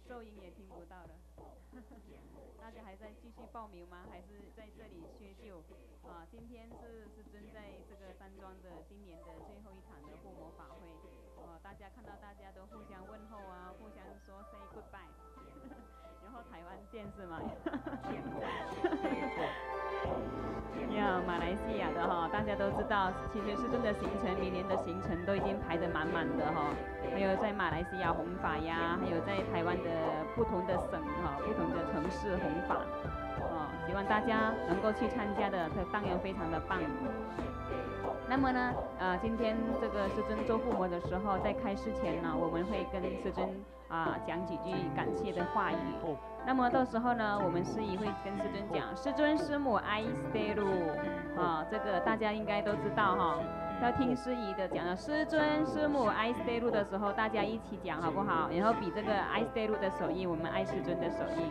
收音也听不到了。大家还在继续报名吗？还是在这里歇就？今天是师尊在这个山庄的今年的最后一场的护摩法会。大家看到大家都互相问候啊，互相说 say goodbye， 然后台湾见是吗？呀，马来西亚的大家都知道，其实师尊的行程，明年的行程都已经排得满满的还有在马来西亚弘法呀，还有在台湾的不同的省不同的城市弘法，希望大家能够去参加的，这当然非常的棒。那么呢，今天这个师尊做护摩的时候，在开示前呢，我们会跟师尊讲几句感谢的话语。那么到时候呢，我们司仪会跟师尊讲，师尊师母爱斯鲁，这个大家应该都知道要听司仪的讲的，师尊师母爱斯鲁的时候，大家一起讲好不好？然后比这个爱斯鲁的手印，我们爱师尊的手印。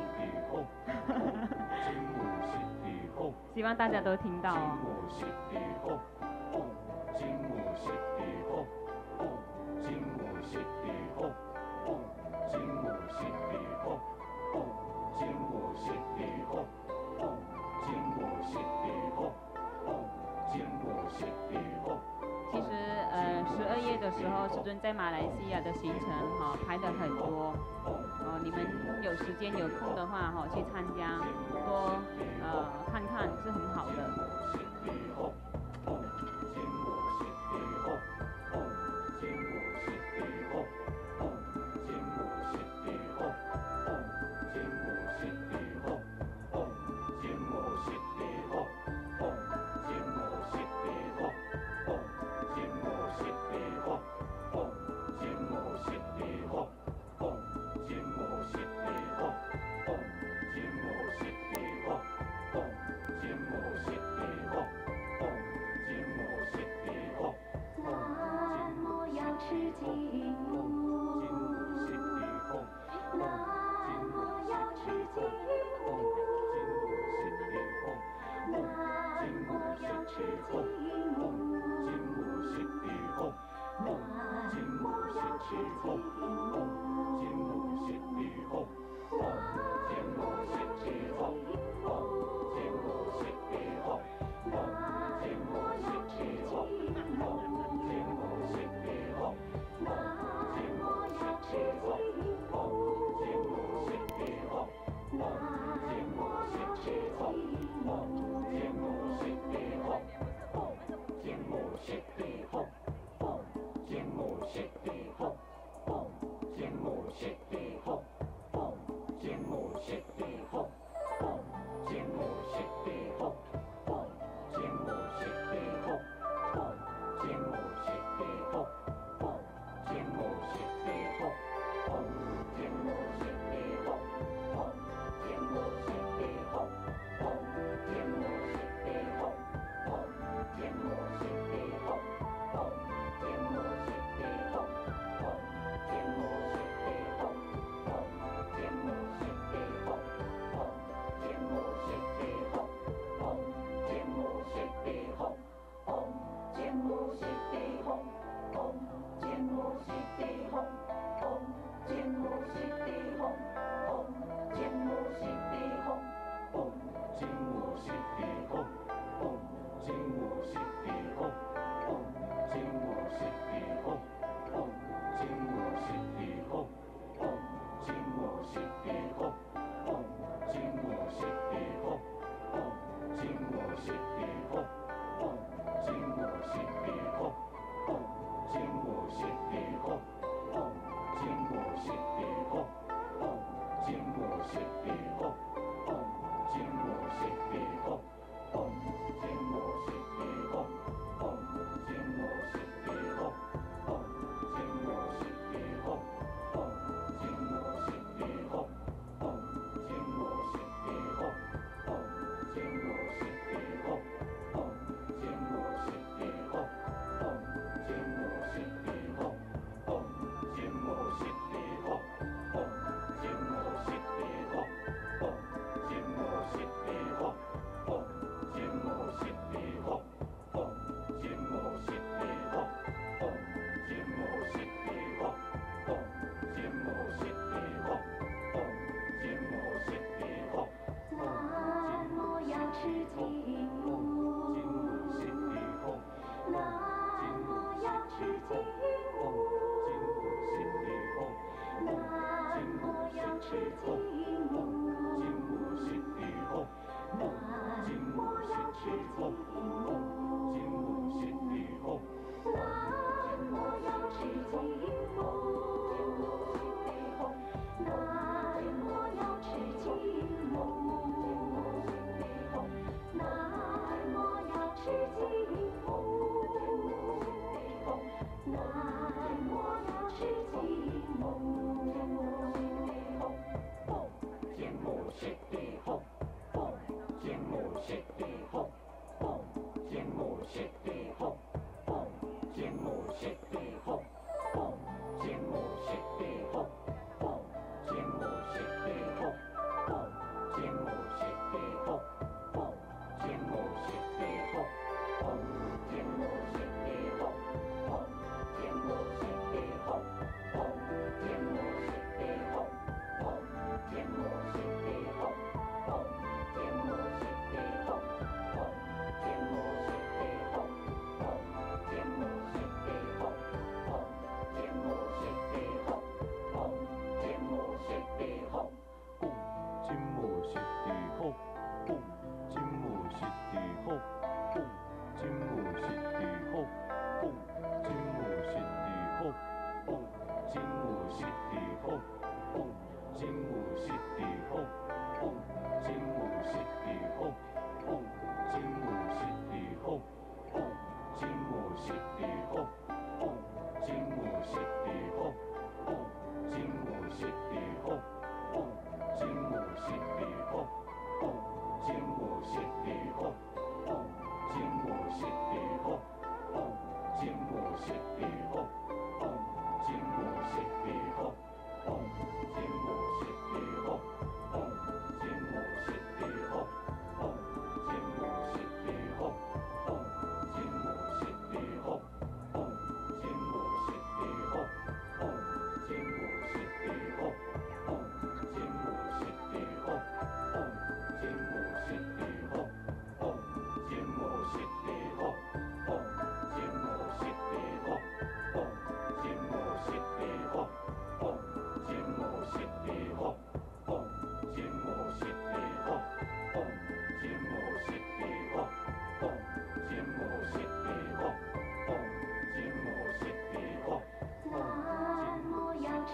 希望大家都听到哦。其实12月的时候，师尊在马来西亚的行程排得很多你们有时间有空的话去参加，多看看是很好的。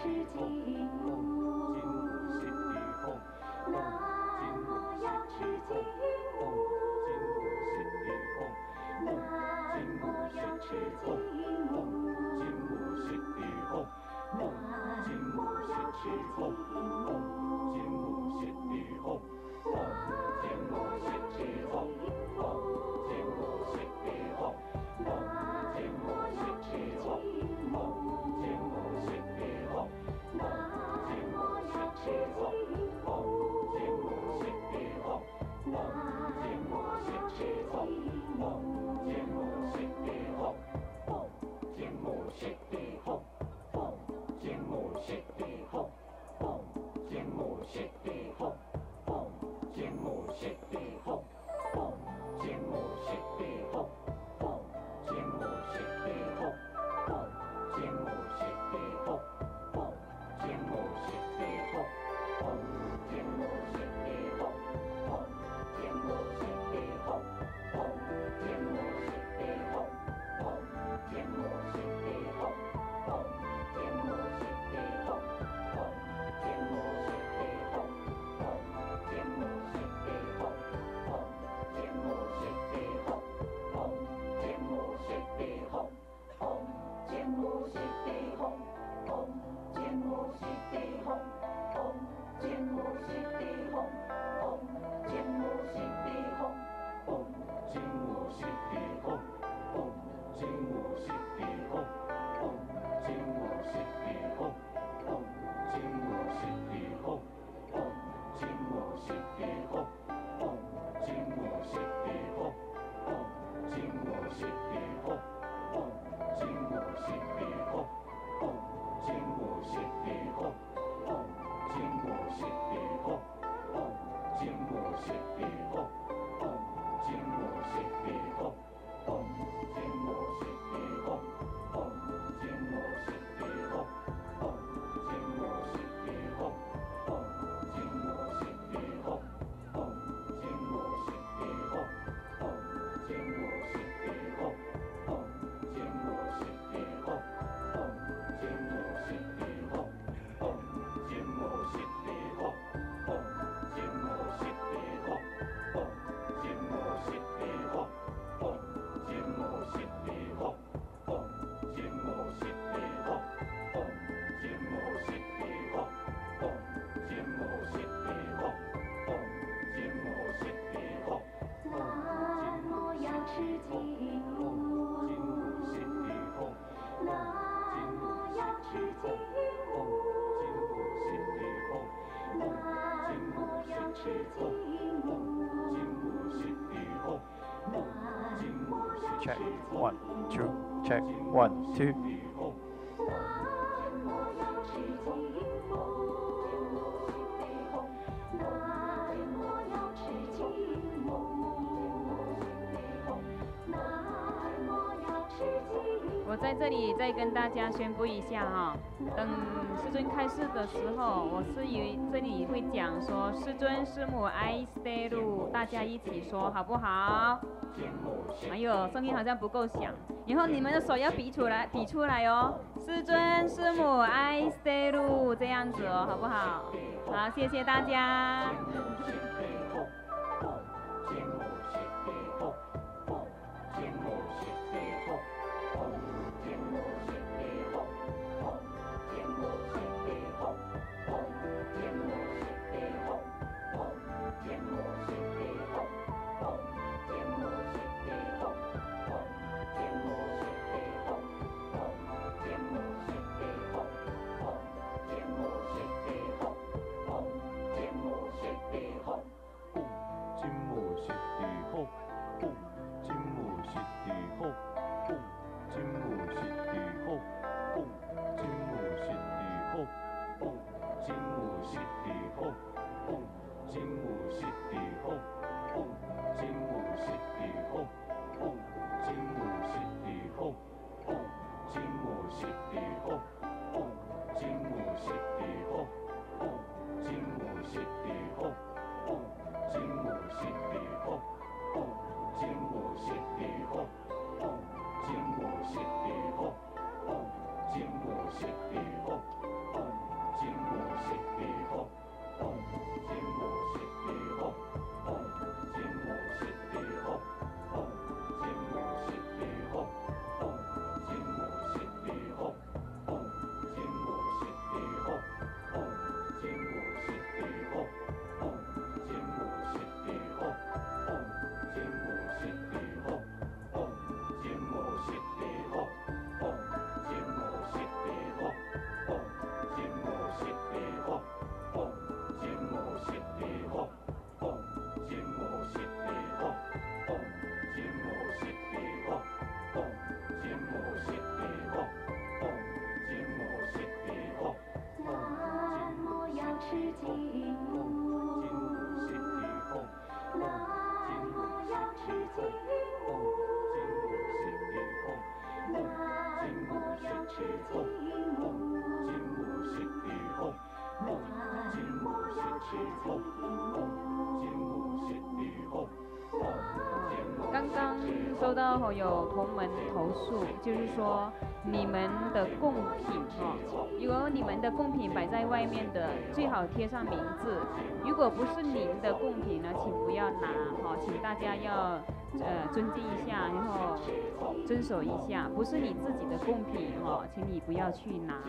金木 check 1 2 check 1 2。我在这里再跟大家宣布一下哈，等师尊开示的时候，我是于这里会讲说师尊师母爱斯鲁，大家一起说好不好？哎呦，声音好像不够响，以后你们的手要比出来哦。师尊师母爱斯鲁这样子哦，好不好？好，谢谢大家。刚刚收到有同门投诉，就是说你们的贡品如果你们的贡品摆在外面的，最好贴上名字。如果不是您的贡品呢，请不要拿请大家要尊敬一下，然后遵守一下。不是你自己的贡品请你不要去拿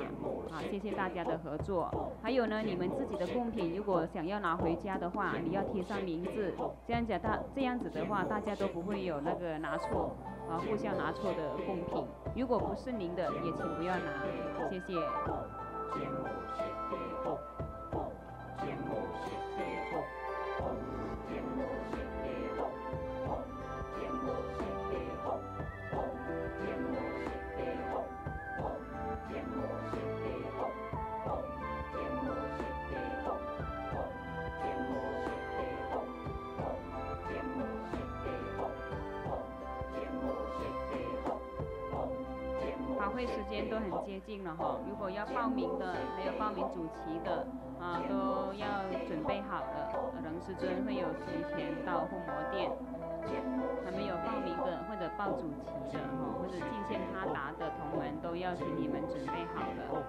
谢谢大家的合作。还有呢，你们自己的贡品如果想要拿回家的话，你要贴上名字，这样子的话，大家都不会有那个拿错互相拿错的贡品。如果不是您的，也请不要拿，谢谢。法会时间都很接近了如果要报名的，还有报名主旗的都要准备好了。仁师尊会有提前到护摩殿，还没有报名的或者报主旗的或者进线他达的同门，都要请你们准备好了。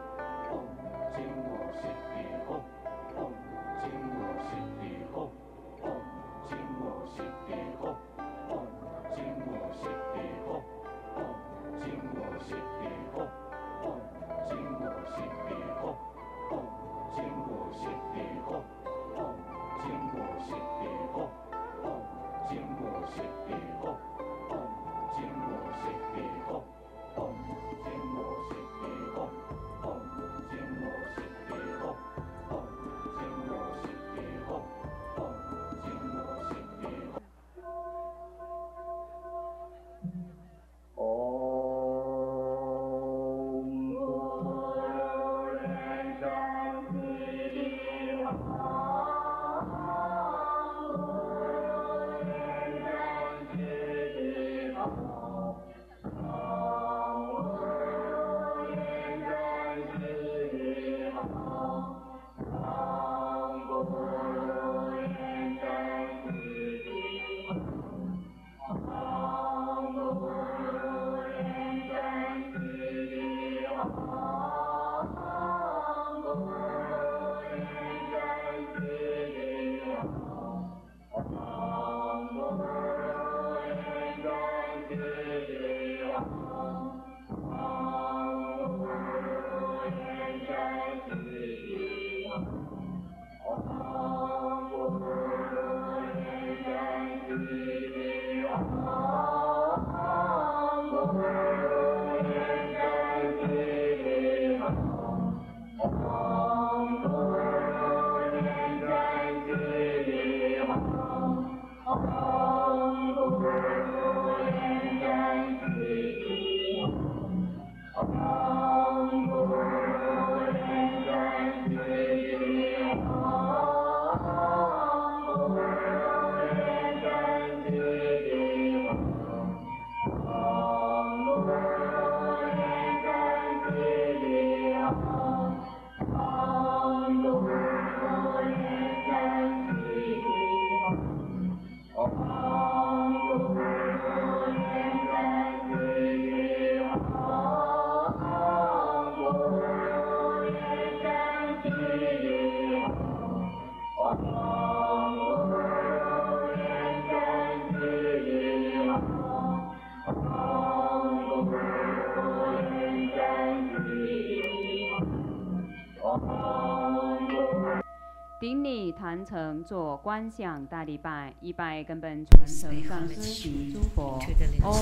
传承做观想大礼拜，一拜根本传承上师及诸佛。嗡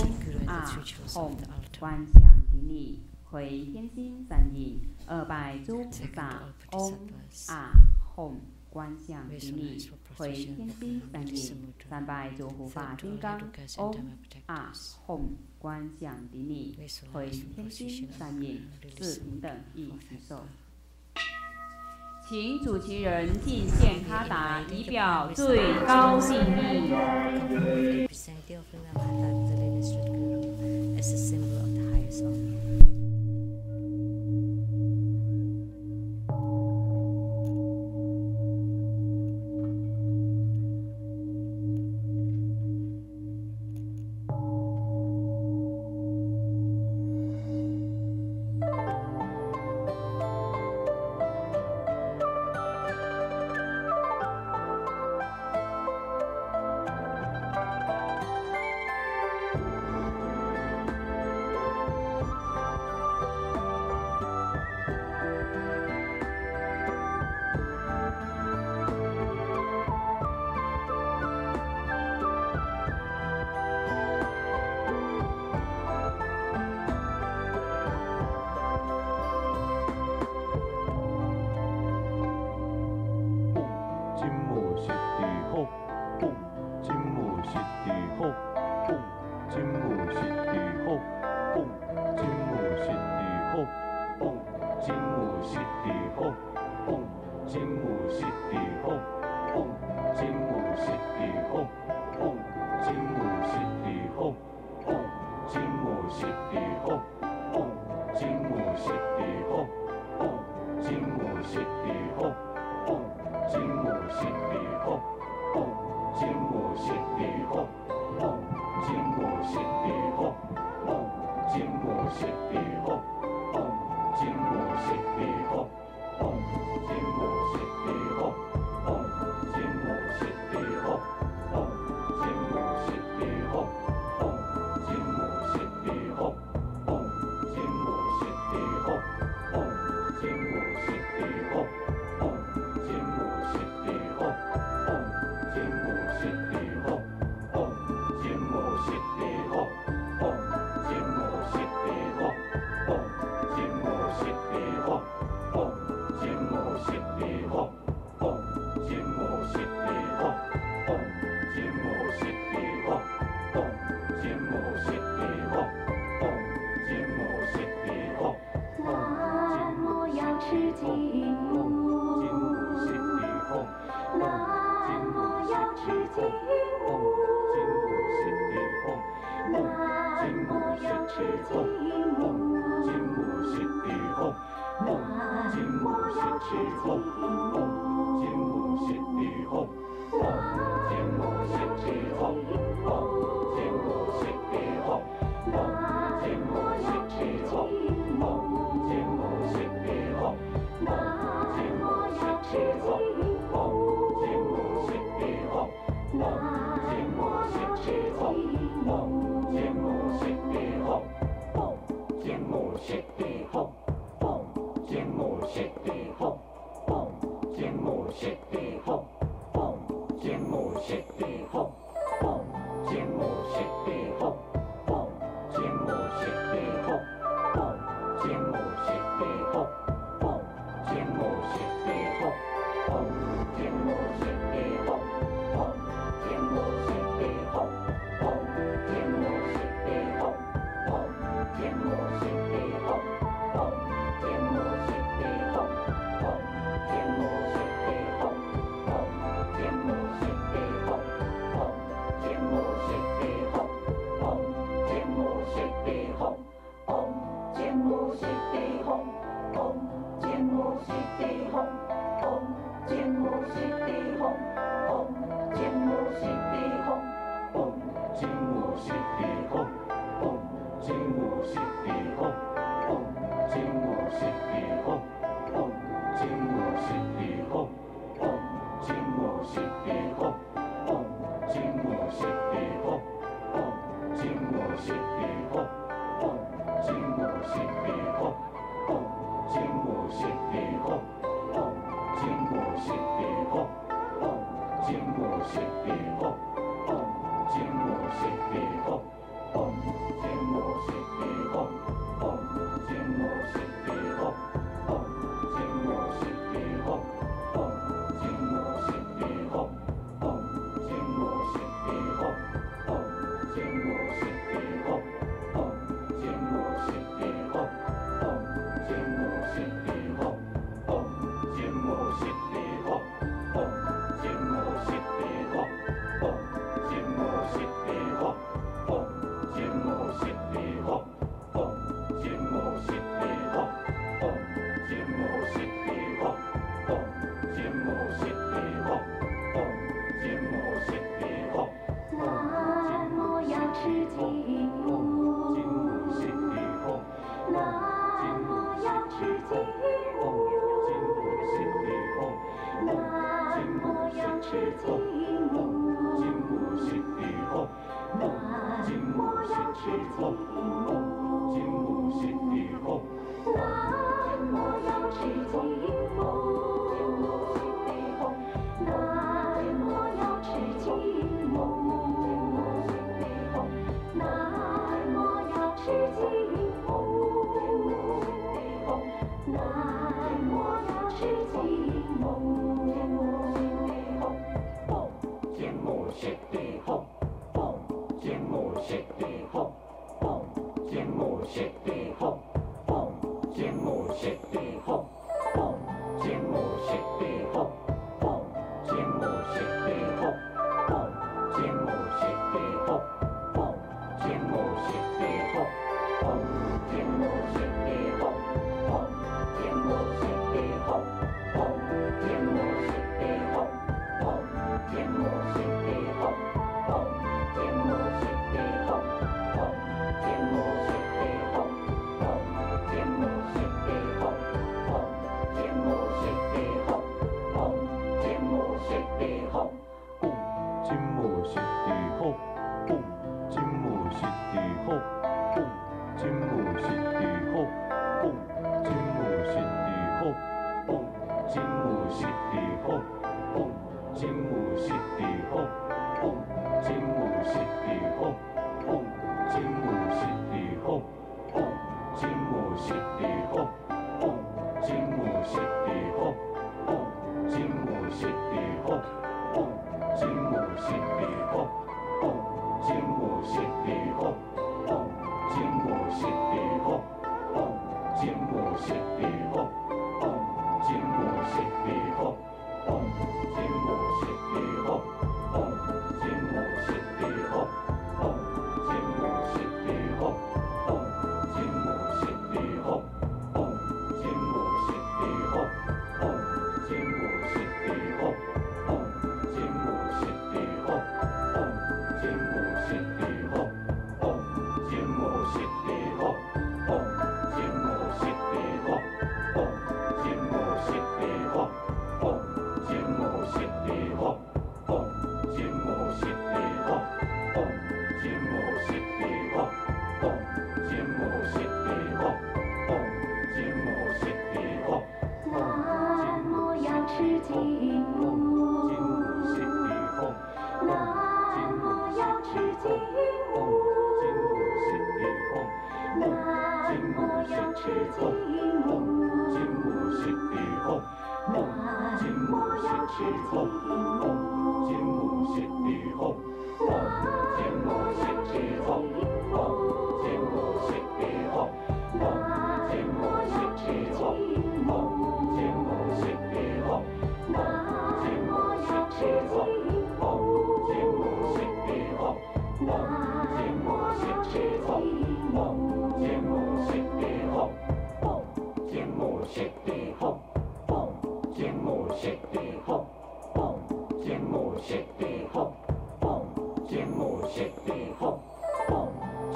啊吽，观想顶礼，回天心三印，二拜诸菩萨。嗡啊吽，观想顶礼，回天心三印，三拜诸护法金刚。嗡啊吽，观想顶礼，回天心三印，四平等一举手。请主持人进献卡达，以表最高敬意。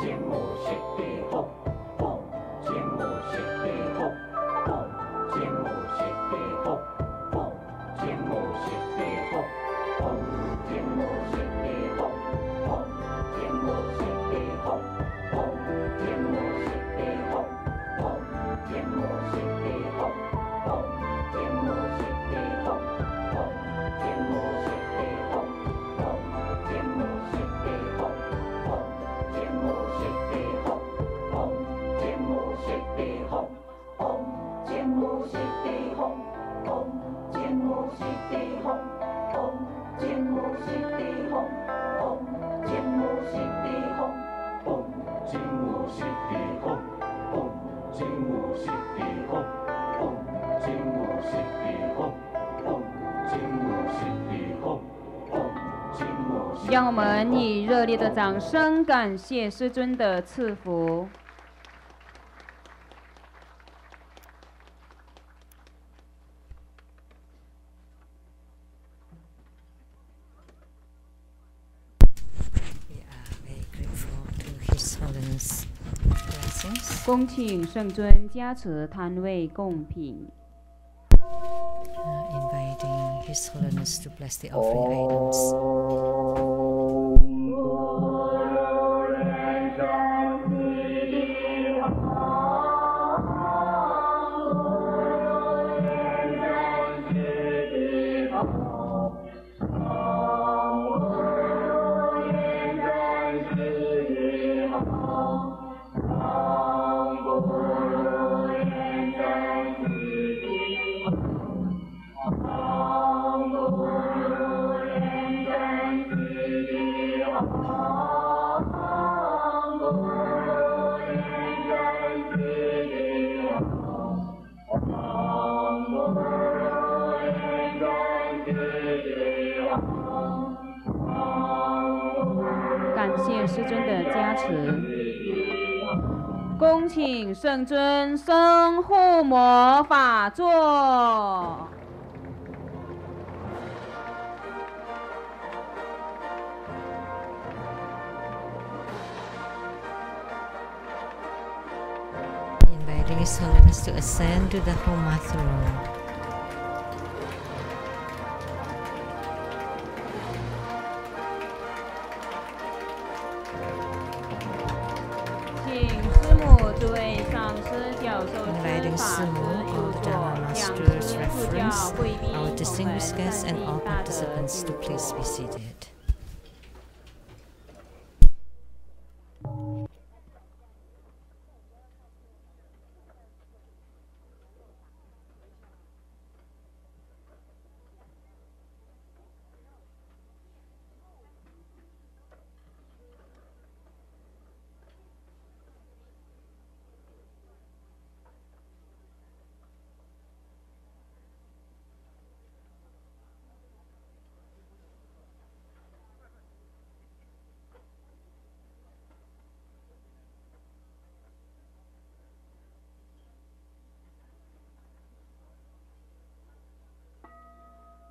节目设备好。让我们以热烈的掌声感谢师尊的赐福。恭请圣尊加持摊位供品。Inviting His Holiness to bless the offering items.感谢师尊的加持，恭请圣尊生护摩法座。Inviting His Holiness to ascend to the Homa throne. 诸位上师、教授、师、法师、有座、讲师、助教、贵宾、同仁、善信大德进入。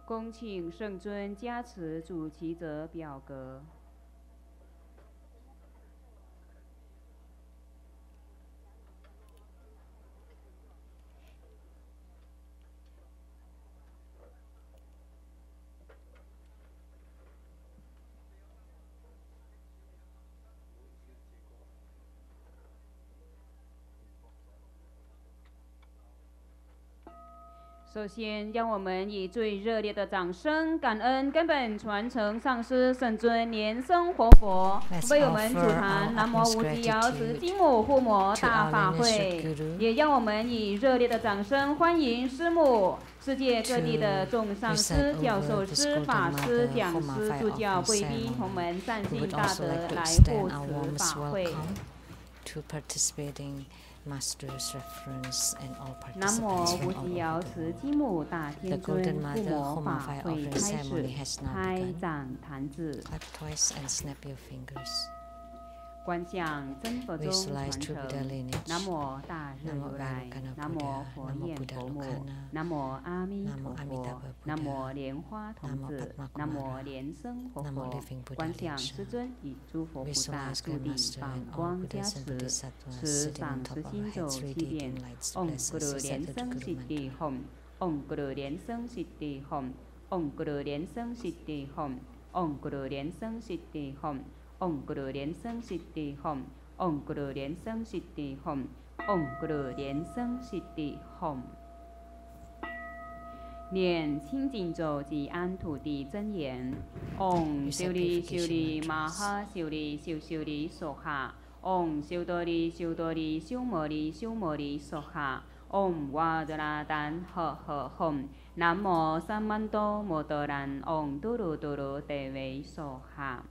恭请圣尊加持主祈者表格。首先，让我们以最热烈的掌声，感恩根本传承上师圣尊莲生活佛为我们主坛南无无极瑶池金母护摩大法会，也让我们以热烈的掌声欢迎师母、世界各地的众上师、教授师、法师、讲师、助教、贵宾、同门、善信大德来护持法会。Masters, reference, and all 南无 participants 无 from 极 all 瑶 over 池 the 金母大天 world. The 尊 Golden 护 Mother 摩 Homa 法 Fire 会 offering 开始 ceremony has now 开 begun. 掌坛子。 Clap twice and snap your fingers. 观想真佛宗传 Visualize 承 through Buddha lineage. 南无大日如来，南无佛焰佛母，南无阿弥陀佛，南无莲花童子，南无莲生活佛。观想师尊与诸佛菩萨注定放光加持，持上师心咒7遍。唵咕噜莲生悉地吽，唵咕噜莲生悉地吽，唵咕噜莲生悉地吽，唵咕噜莲生悉地吽。唵咕噜莲生悉地吽，唵咕噜莲生悉地吽，唵咕噜莲生悉地吽。念清净咒及安土地真言：唵修利修利玛哈修利修修利娑哈，唵修多利修多利修摩利修摩利娑哈，唵哇德拉丹呵呵吽，南无三曼多摩多兰，唵嘟噜嘟噜地维娑哈。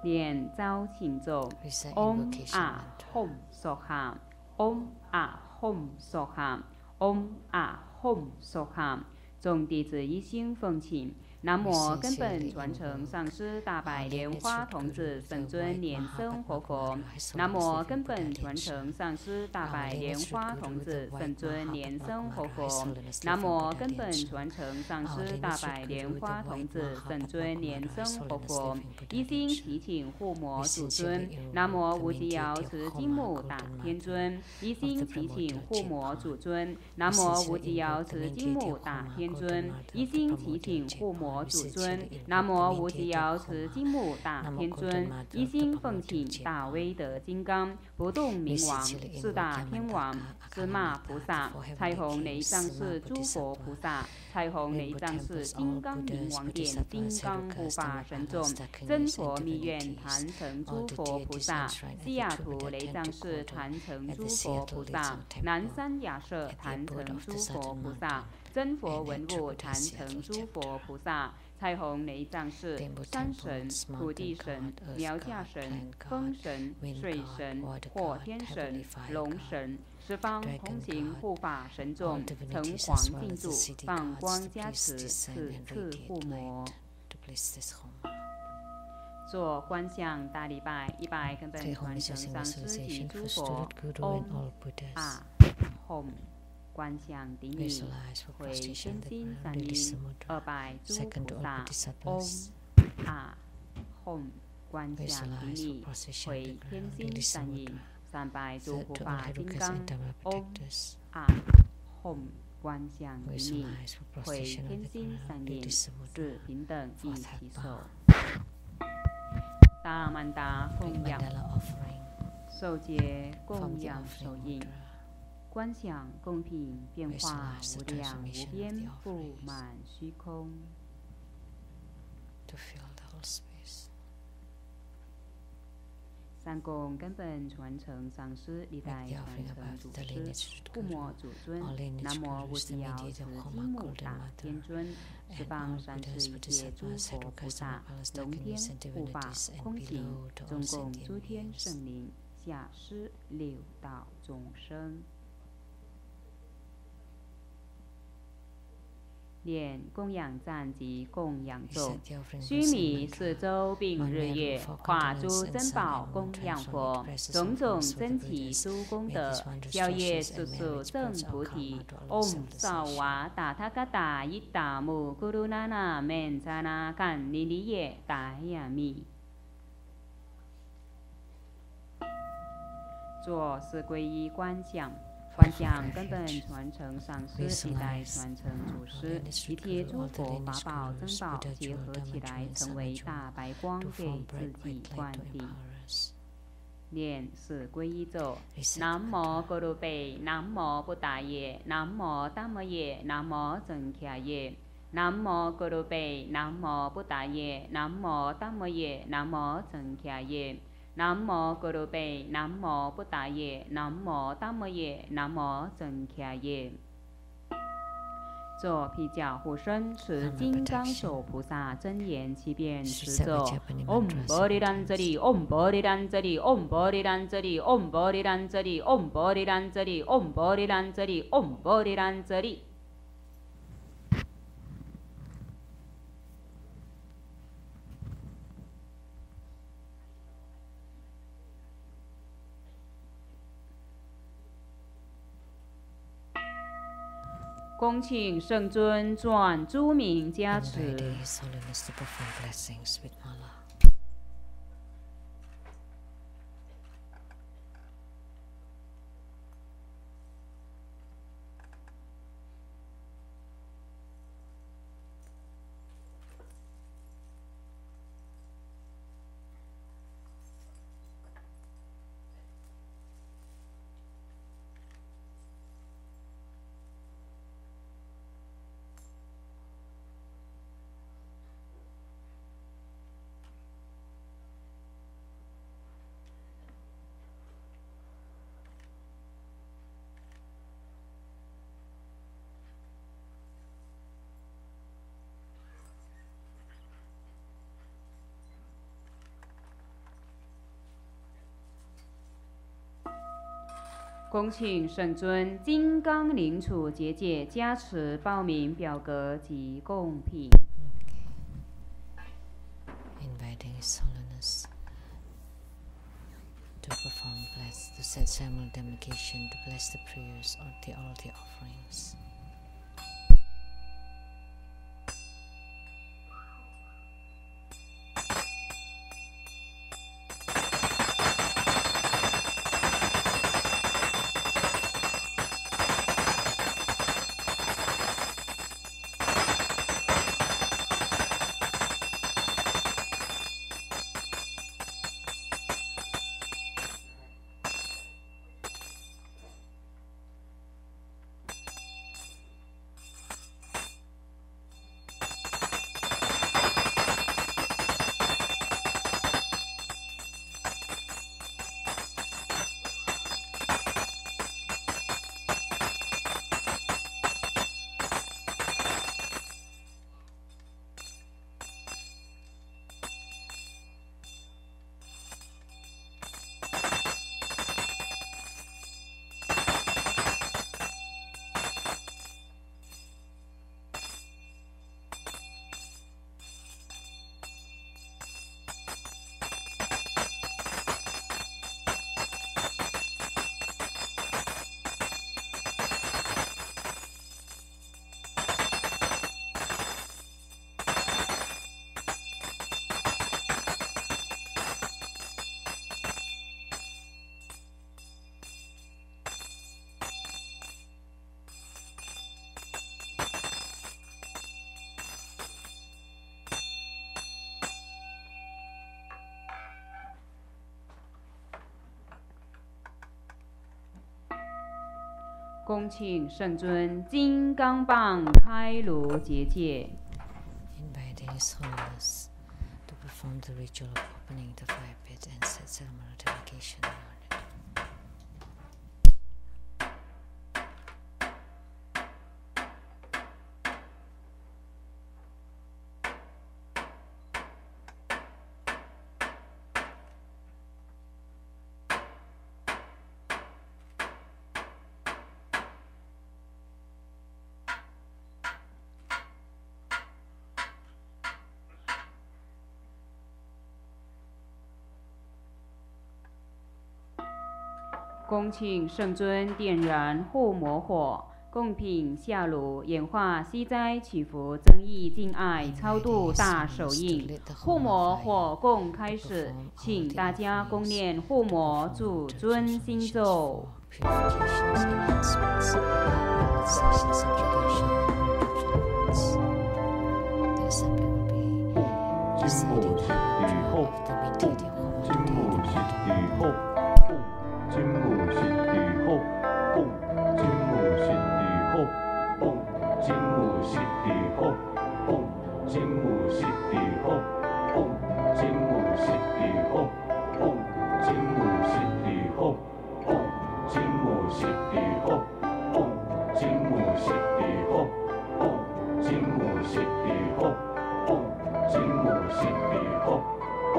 念招请咒：唵啊吽娑哈，唵啊吽娑哈，唵啊吽娑哈。众弟子一心奉请南无根本传承上师大白莲花童子圣尊莲生活佛。南无根本传承上师大白莲花童子圣尊莲生活佛。南无根本传承上师大白莲花童子圣尊莲生活佛。一心祈请护摩祖尊。南无无极瑶池金木大天尊。一心祈请护摩祖尊。南无无极瑶池金木大天尊。一心祈请护摩祖尊。南无无极瑶池金木大天尊。一心奉请大威德金刚不动明王四大天王司马菩萨彩虹内藏是诸佛菩萨彩虹内藏是金刚明王殿金刚护法神众真佛密愿坛城诸佛菩萨西雅图内藏是坛城诸佛菩萨南山亚舍坛城诸佛菩萨真佛文物坛城诸佛菩萨彩虹内藏是山神、土地神、苗家神、风神、水神、火天神、龙神，十方同行护法神众，城隍进驻，放光加持，此次护摩。做观想大礼拜，100根本传承上师及诸佛。唵啊吽。观想顶礼，回天心三音，2拜诸菩萨。唵啊吽，观想顶礼，回天心三音，3拜诸护法金刚。唵啊吽，观想顶礼，回天心三音，4平等一起手。大曼达供养，受节供养手印。观想供品变化无量无边，布满虚空。三供根本传承上师，历代传承祖师，护摩祖尊。南无无极瑶池金木大天尊，十方三世一切诸佛菩萨，龙天护法空行，中共诸天圣灵，下施六道众生。念供养赞及供养咒，须弥四周并日月，化诸珍宝供养佛，种种珍奇诸功德，消业速速证菩提。唵萨瓦达他嘎达伊达姆咕噜那那门扎那干尼尼耶达亚密。做四皈依观想。观想根本传承上师，历代传承祖师，一切诸佛法宝珍宝结合起来，成为大白光，给自己灌顶。念四皈依咒：南无咕噜贝，南无布达耶，南无达摩耶，南无真伽耶。南无咕噜贝，南无布达耶，南无达摩耶，南无真伽耶。南无咕噜贝，南无布达耶，南无达摩耶，南无真伽耶。做毗教护身，持金刚手菩萨真言七遍持咒。唵波利兰遮利，唵波利兰遮利，唵波利兰遮利，唵波利兰遮利，唵波利兰遮利，唵波利兰遮利，唵波利兰遮利。恭请圣尊转诸名加持。恭请圣尊金刚灵杵结界加持报名表格及贡品。His Holiness to perform bless, to set ceremonial delegation to bless the prayers or all the offerings.恭请圣尊金刚棒开炉结界。Inviting His Holiness to perform the ritual of opening the fire pit and set ceremonial delegation in order.恭请圣尊点燃护摩火，供品下炉，演化息灾祈福增益敬爱超度大手印。护摩火供开始，请大家共念护摩主尊心咒。Purifications, enhancements, relaxation, subjugation, and the assembly will be reciting the mantra of the meditative Homo to the 金木犀地后，蹦，金木犀地后，蹦，金木犀地后，蹦，金木犀地后，蹦，金木犀地后，蹦，金木犀地后，蹦，金木犀地后，蹦，金木犀地后，蹦，金木犀地后，蹦，金木犀地后，蹦，金木犀地后，蹦。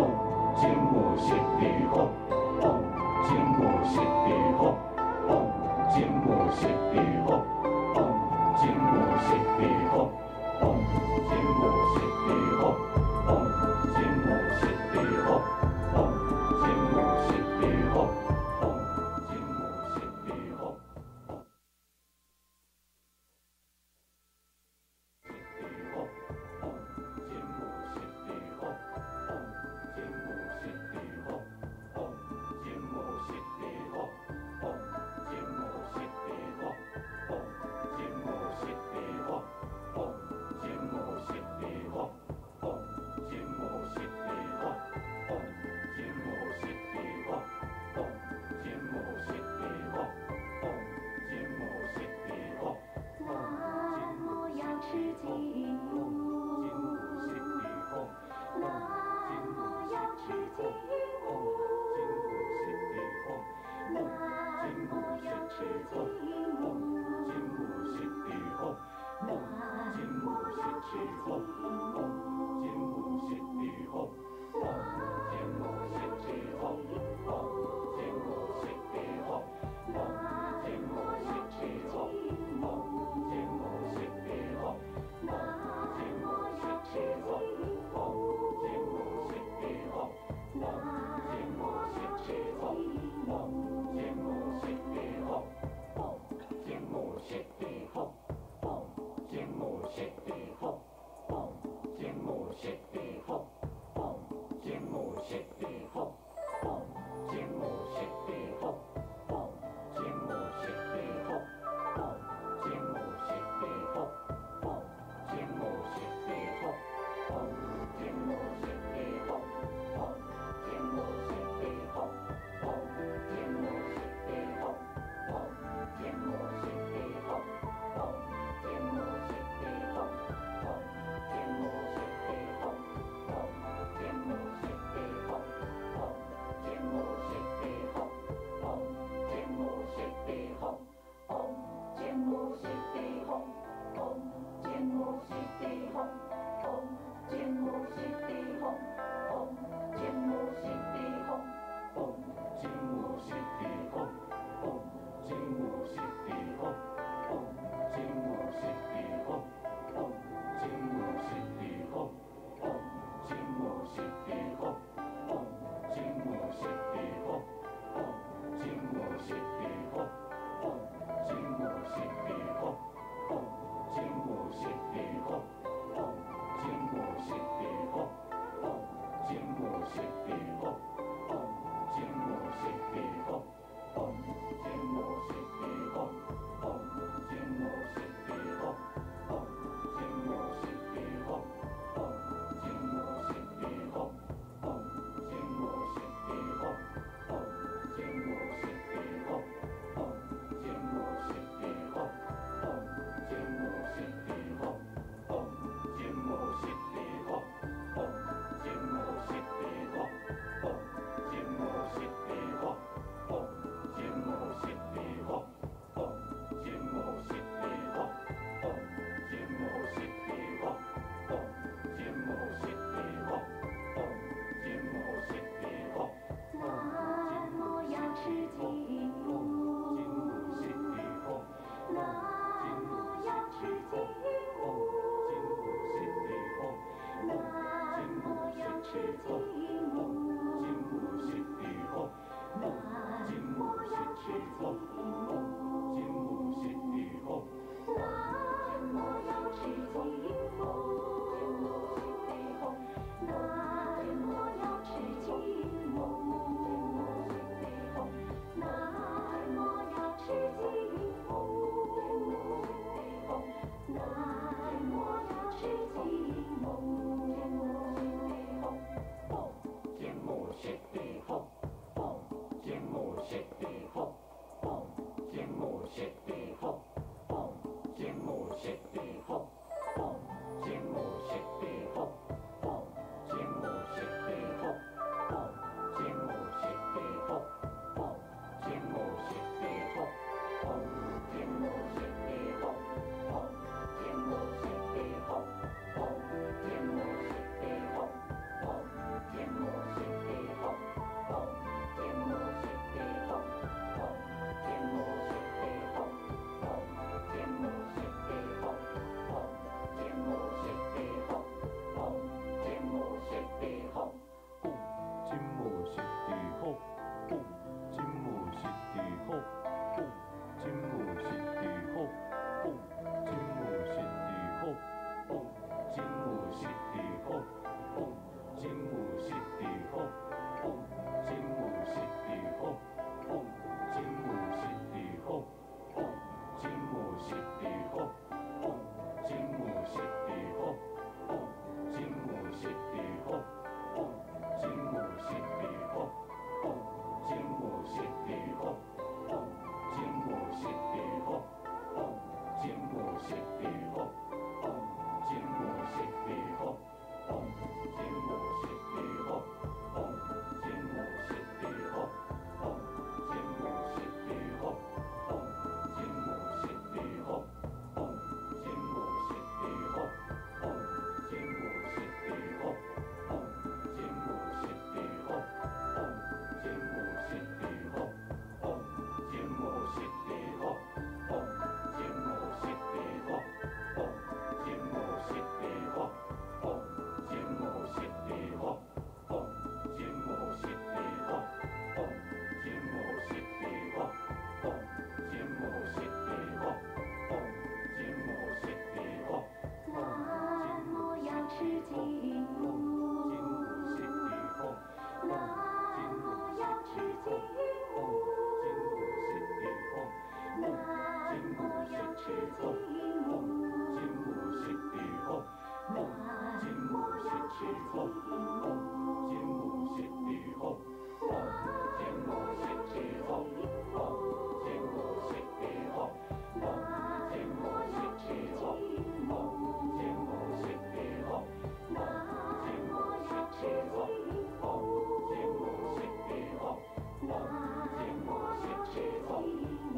金木犀地后，蹦，金木犀地后，蹦，金木犀地后，蹦，金木犀地后，蹦，金木犀地后，蹦，金木犀地后，蹦，金木犀地后。金木犀地后，蹦，金木犀地后，蹦，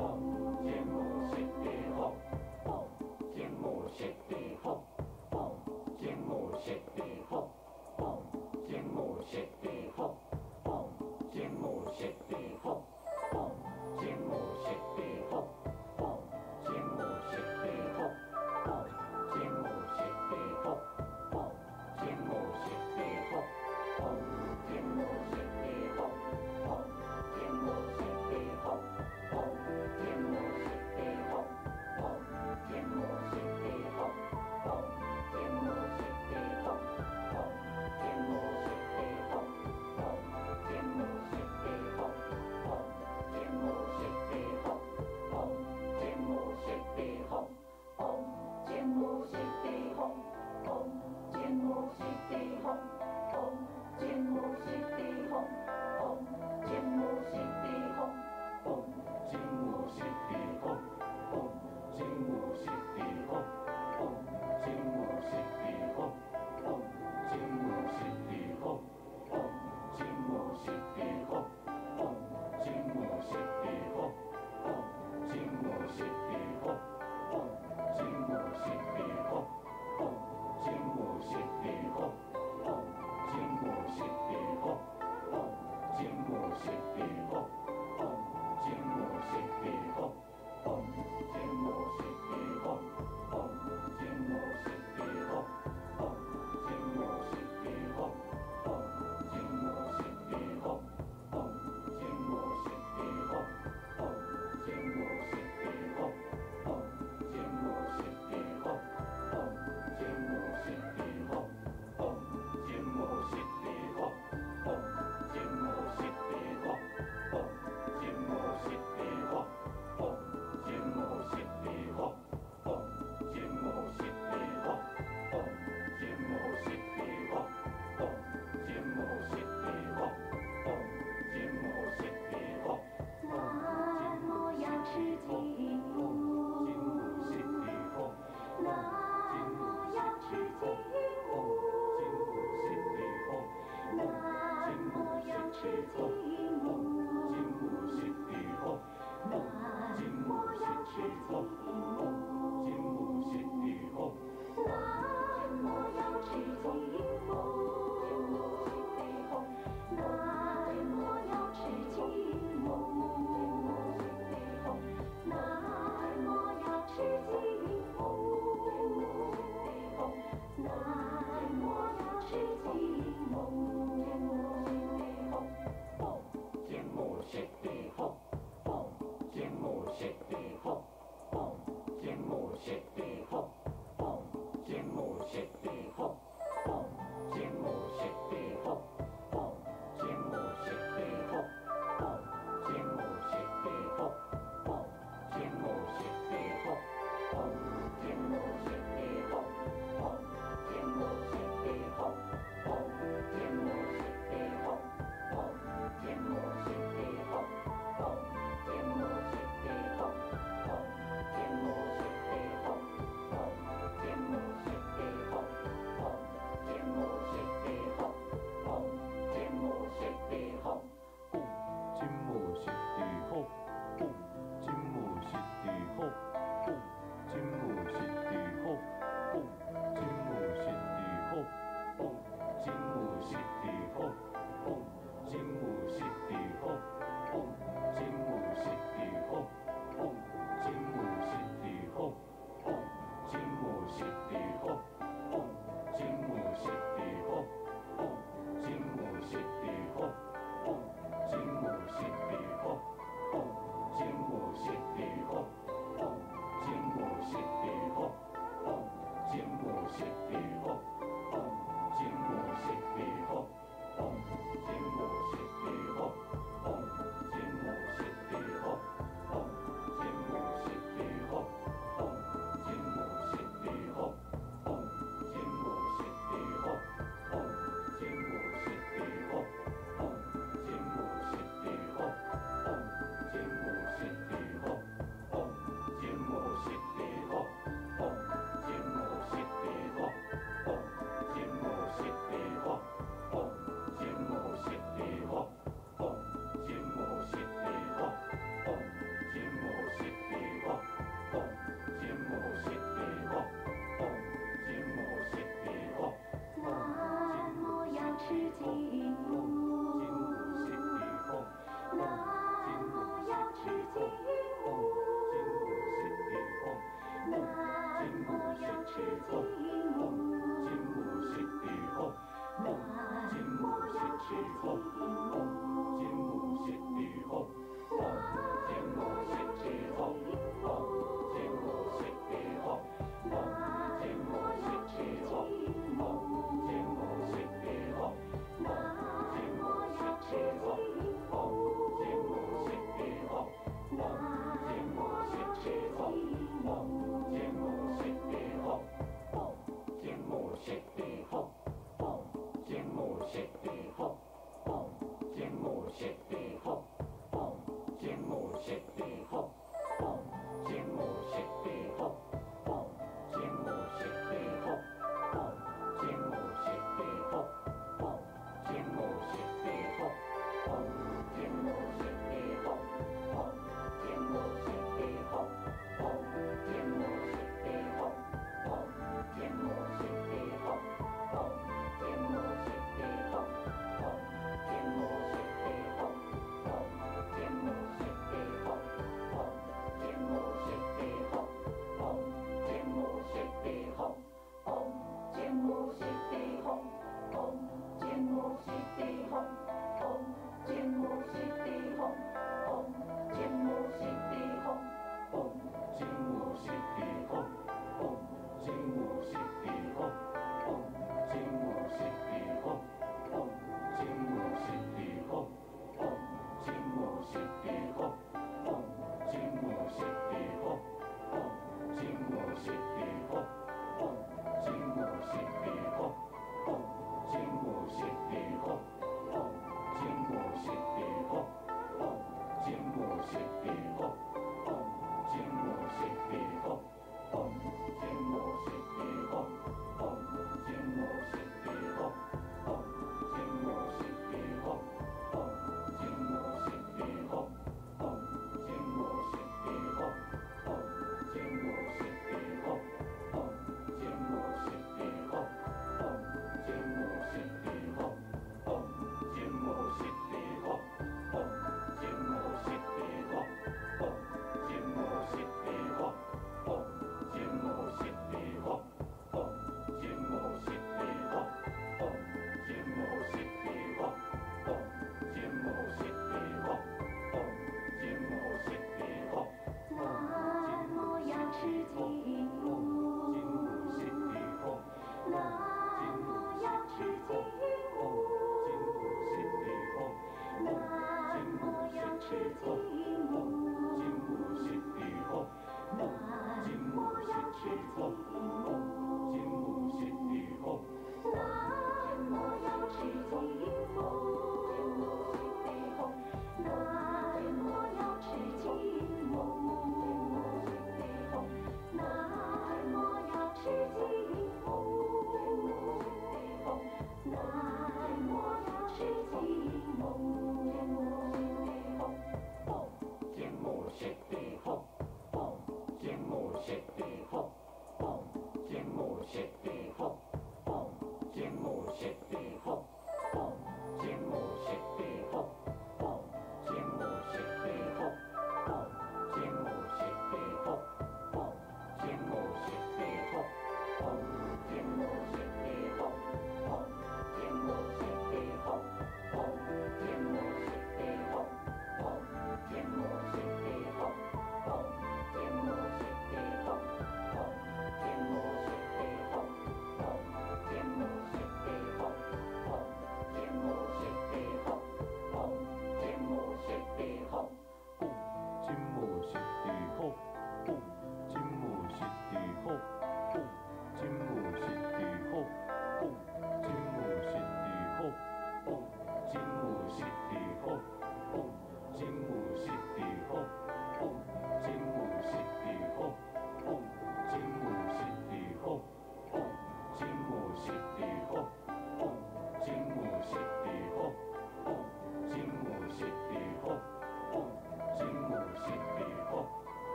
天母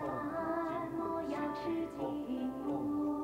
南无要吃金木。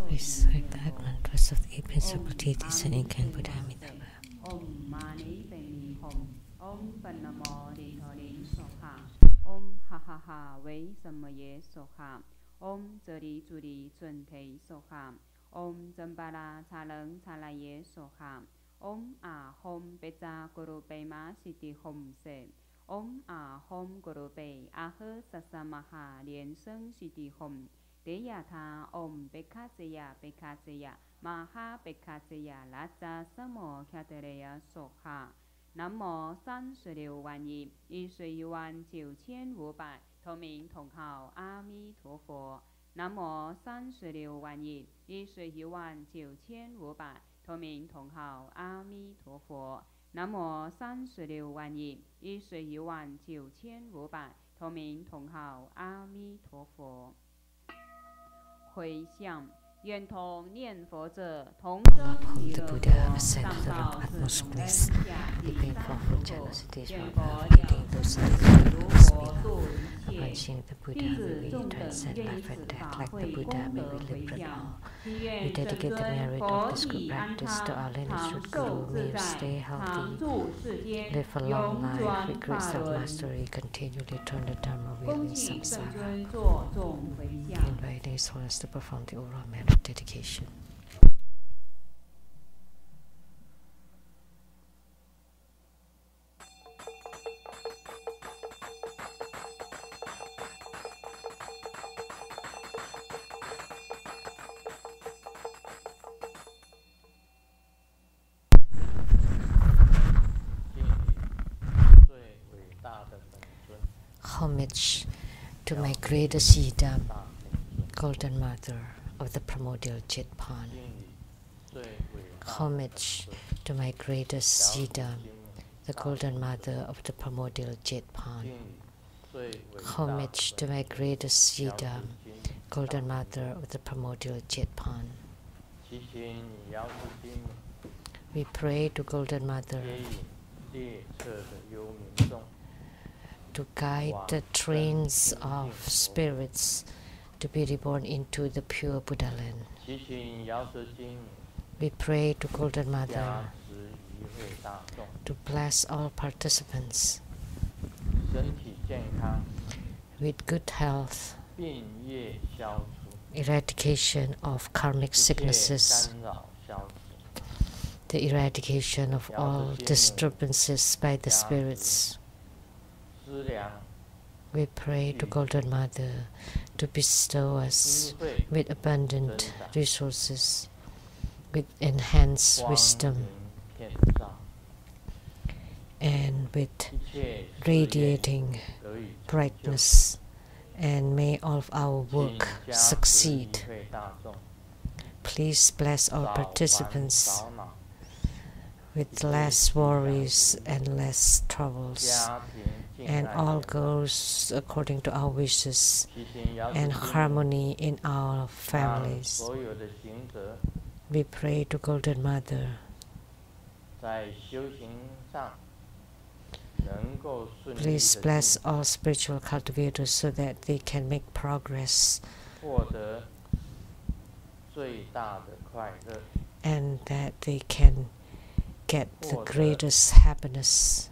Recite the mantras of the eight principal deities and incarnate Buddha Amitabha. Om Mani Padme Hum. Om Pannamo Dithorin Soha. Om Ha Ha Ha Wei Samaye Soha. Om Zeri Zuri Zunte Soha. Om Zambara Taleng Talaye Soha. Om A Hom Beja Guru Bema Siti Hom Se. Om A Hom Guru Be Ahe Sasamaha Lien Seng Siti Hom. Tế Yà Tha Om Bekhaseya Bekhaseya Maha Bekhaseya Lacha Samo Khatereya Soha. Nam mô Sanh Sư Liêu Hoàn Nhị Y Sư Yuan Chiu Chien Wu Bai Thổ Minh Thổng Hào A Mi Thổ Phổ. Nam mô Sanh Sư Liêu Hoàn Nhị Y Sư Yuan Chiu Chien Wu Bai Thổ Minh Thổng Hào A Mi Thổ Phổ. Nam mô Sanh Sư Liêu Hoàn Nhị Y Sư Yuan Chiu Chien Wu Bai Thổ Minh Thổng Hào A Mi Thổ Phổ. 回向，愿同念佛者同生极乐国，上报四重恩下济三福，愿佛讲世如佛度一切，弟子众等愿以此法会功德回向，祈愿圣尊佛体安康，常寿自在，常住世间，永转法轮。恭请圣尊作众回向。 Invite His Holiness to perform the oral merit dedication. Homage to my greatest Yidam, Golden Mother of the primordial Jetpan. Homage to my greatest Yidam, the Golden Mother of the primordial Jetpan. Homage to my greatest Yidam, Golden Mother of the primordial Jetpan. We pray to Golden Mother to guide the trains of spirits to be reborn into the pure Buddha land. We pray to Golden Mother to bless all participants with good health, eradication of karmic sicknesses, the eradication of all disturbances by the spirits. We pray to Golden Mother to bestow us with abundant resources, with enhanced wisdom, and with radiating brightness, and may all of our work succeed. Please bless all participants with less worries and less troubles, and all goes according to our wishes, and harmony in our families. We pray to Golden Mother Please bless all spiritual cultivators so that they can make progress and that they can get the greatest happiness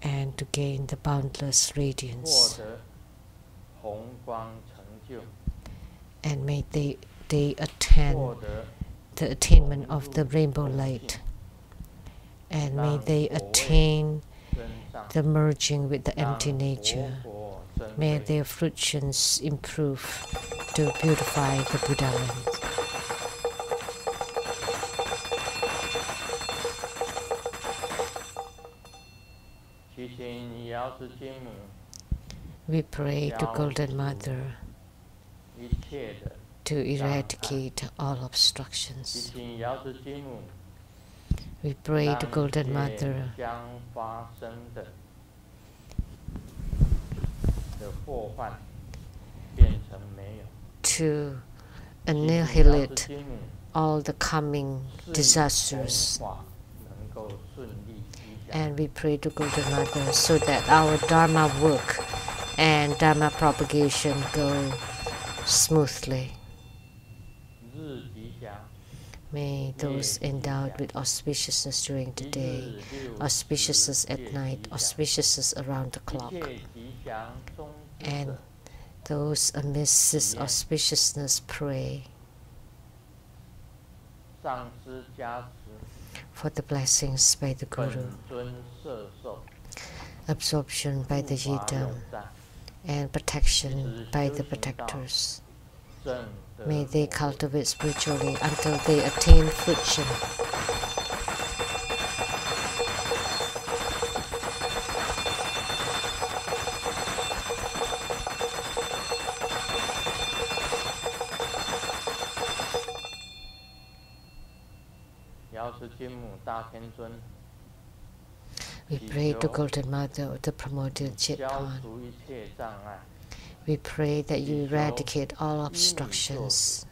and to gain the boundless radiance. And may they attain the attainment of the rainbow light. And may they attain the merging with the empty nature. May their fruitions improve to beautify the Buddha land. We pray to Golden Mother to eradicate all obstructions. We pray to Golden Mother to annihilate all the coming disasters. And we pray to Golden Mother so that our Dharma work and Dharma propagation go smoothly. May those endowed with auspiciousness during the day, auspiciousness at night, auspiciousness around the clock, and those amidst this auspiciousness pray for the blessings by the Guru, absorption by the Yidam, and protection by the protectors. May they cultivate spiritually until they attain fruition. We pray to Golden Mother of the primordial Chitpan. We pray that you eradicate all obstructions.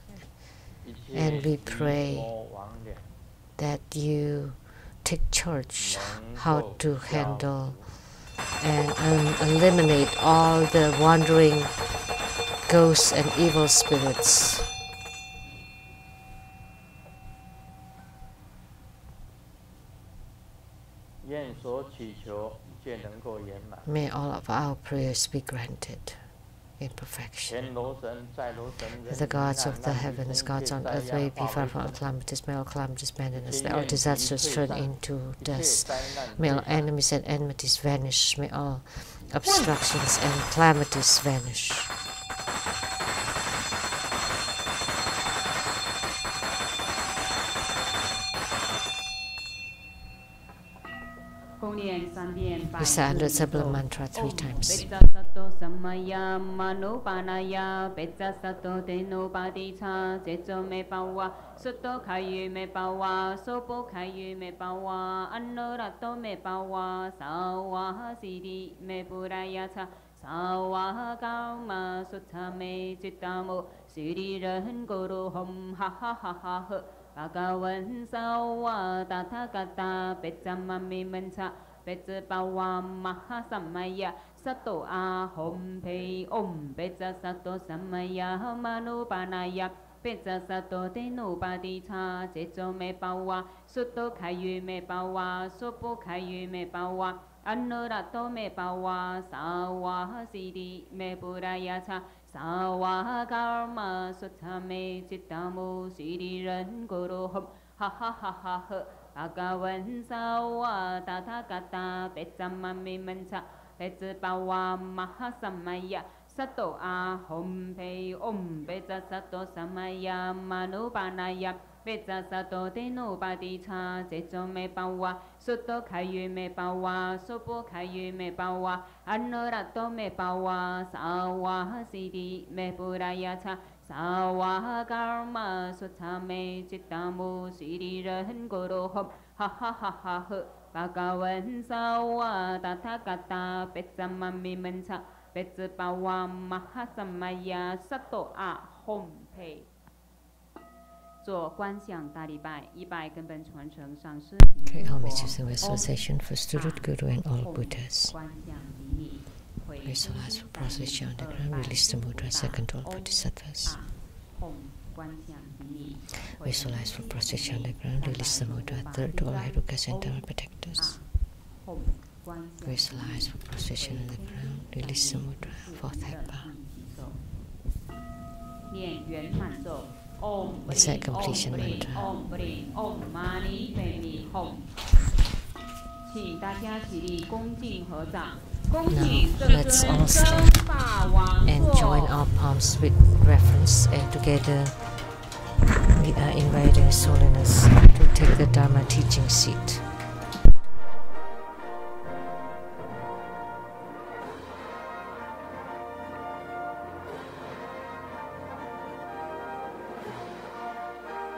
And we pray that you take charge how to handle and eliminate all the wandering ghosts and evil spirits. May all of our prayers be granted in perfection. The gods of the heavens, gods on earth, may be far from all calamities, may all calamities abandon us, may all disasters turn into dust, may all enemies and enmities vanish, may all obstructions and calamities vanish. We say under the Sublime Mantra 3 times. Bhagavan sawa tathagata pecamami mancha pecapawa mahasamaya sato ahom pe om peca sato samaya manupanaya peca sato tenupadicha ceco me pawa suto kayu me pawa sopo kayu me pawa anurato me pawa sawa sidi me purayacha sawa karma sutame chittamo siri ren guru hum ha ha ha ha ha Bhagavan sawa tathagata pecamami mancha pecapawa mahasamaya sato ahom pe om peca sato samaya manupanaya peca sato tenupadicha ceco me pawa suto kayu me pawa sopo kayu me pawa anurato me pawa sawa sidi me purayacha sawa karma sutame chittamo siri ren guru hum ha ha ha ha ha Bhagavan sawa tathagata pecamami mancha pecapawa mahasamaya sato ahom pe 做观想大礼拜，一拜根本传承上师及 Great 佛 homages and visualization for student Guru and all Buddhas. 观想礼礼，回 Visualize for procession on the ground, release the mudra, second all bodhisattvas. 观想礼礼， Visualize for procession on the ground, release the mudra, third all Herukas and Dharma protectors. Visualize for procession on the ground, release the mudra, fourth Hekpa. 念圆满咒。 Recite completion mantra. 请大家起立，恭敬合掌。 Now let's all stand and join our palms with reverence, and together we are inviting His Holiness to take the Dharma teaching seat.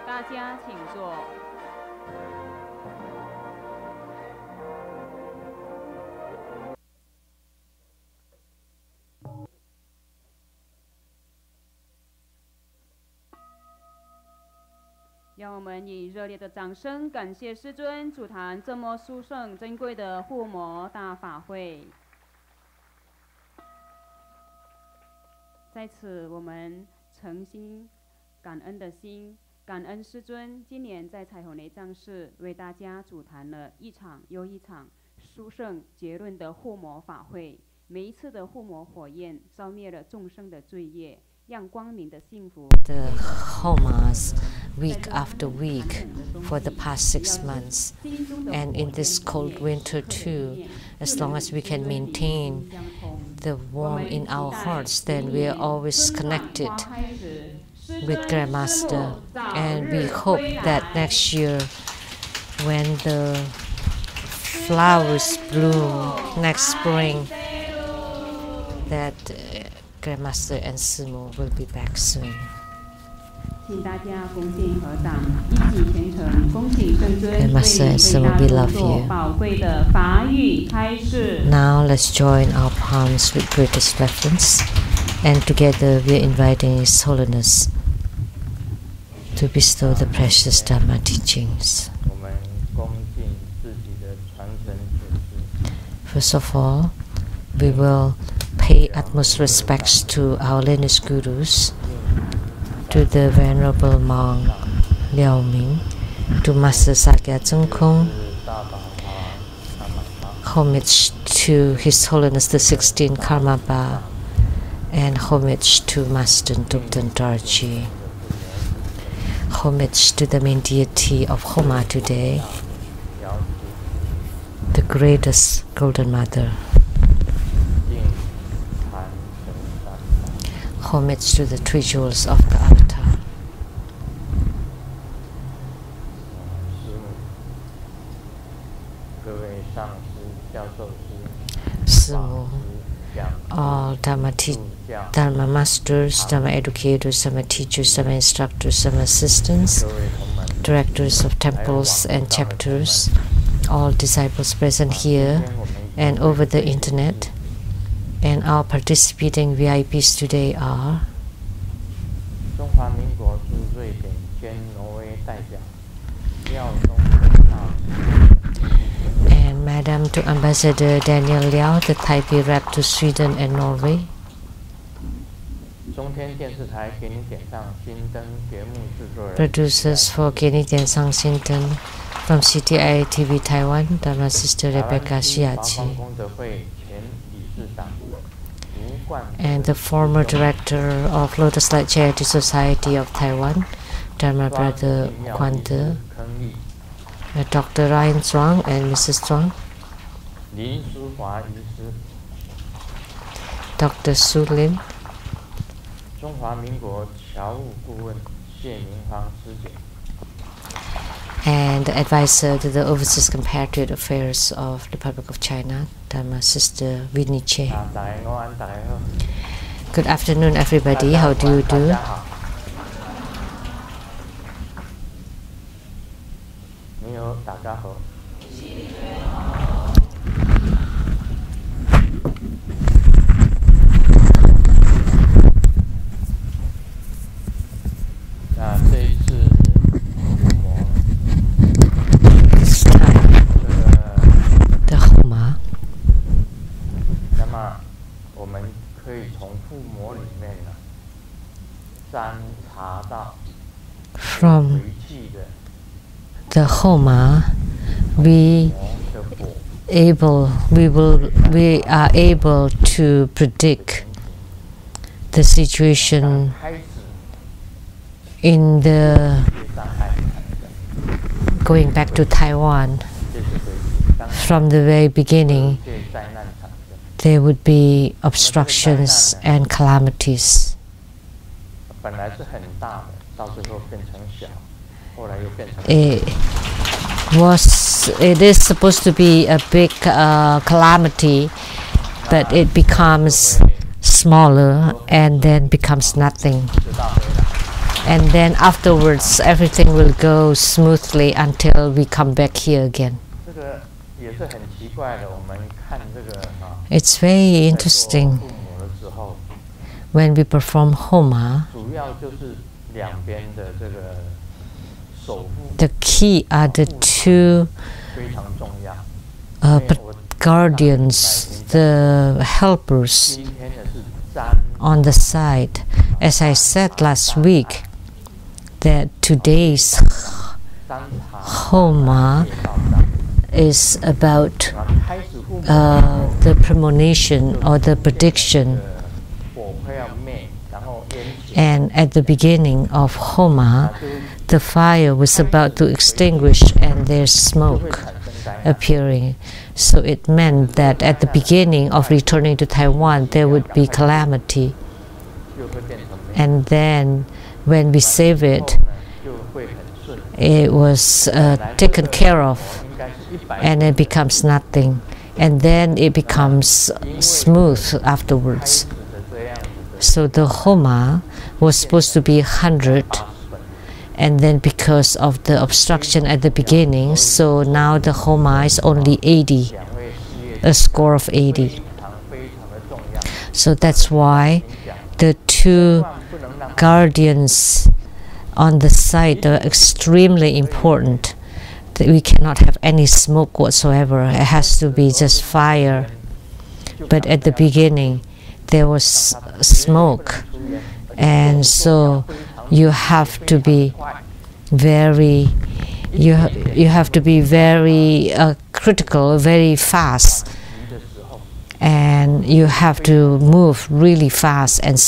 大家请坐。让我们以热烈的掌声感谢师尊主坛这么殊胜珍贵的护摩大法会。在此，我们诚心感恩的心。 感恩师尊今年在彩虹内藏寺为大家主谈了一场又一场殊胜结论的护摩法会。每一次的护摩火焰烧灭了众生的罪业，让光明的幸福。The homas week after week for the past 6 months, and in this cold winter too. As long as we can maintain the warmth in our hearts, then we are always connected with Grandmaster, and we hope that next year when the flowers bloom next spring that Grandmaster and Sumo will be back soon. 请大家恭敬合掌，一起虔诚恭请圣尊为与会 we 大 love 众做 you. 宝贵的法语开示。 Now let's join our palms with greatest reverence, and together we are inviting His Holiness to bestow the precious Dharma teachings. First of all, we will pay utmost respects to our lineage gurus, to the Venerable Monk Liao Ming, to Master Sakya Tsungkung, homage to His Holiness the 16th Karmapa, and homage to Master Dukten Dorji. Homage to the main deity of Homa today, the greatest Golden Mother. Homage to the three jewels of the Avatar. Sumo, all Dharma masters, Dharma educators, Dharma teachers, Dharma instructors, Dharma assistants, directors of temples and chapters, all disciples present here and over the internet, and our participating VIPs today are and Madam to Ambassador Daniel Liao, the Taipei rep to Sweden and Norway. Producers for Geni Diansang Sinten from CTI TV Taiwan, Dharma Sister Rebecca Shiachi. And the former director of Lotus Light Charity Society of Taiwan, Dharma Brother Kwan De, Dr. Ryan Zhuang and Mrs. Zhuang, Dr. Su Lin, and the advisor to the Overseas Compatriot Affairs of the Republic of China, Dharma Sister Winnie Che. Good afternoon, everybody. How do you do? From the Homa, we are able to predict the situation in the going back to Taiwan. From the very beginning, there would be obstructions and calamities. It is supposed to be a big calamity, but it becomes smaller and then becomes nothing. And then afterwards, everything will go smoothly until we come back here again. It's very interesting. When we perform Homa, the key are the two guardians, the helpers on the side. As I said last week, that today's Homa is about the premonition or the prediction. And at the beginning of Homa, the fire was about to extinguish and there's smoke appearing. So it meant that at the beginning of returning to Taiwan, there would be calamity. And then when we save it, it was taken care of and it becomes nothing. And then it becomes smooth afterwards. So the Homa was supposed to be 100, and then because of the obstruction at the beginning, so now the Homa is only 80, a score of 80. So that's why the two guardians on the site are extremely important. That we cannot have any smoke whatsoever. It has to be just fire. But at the beginning, there was smoke, and so you have to be very critical, very fast, and you have to move really fast and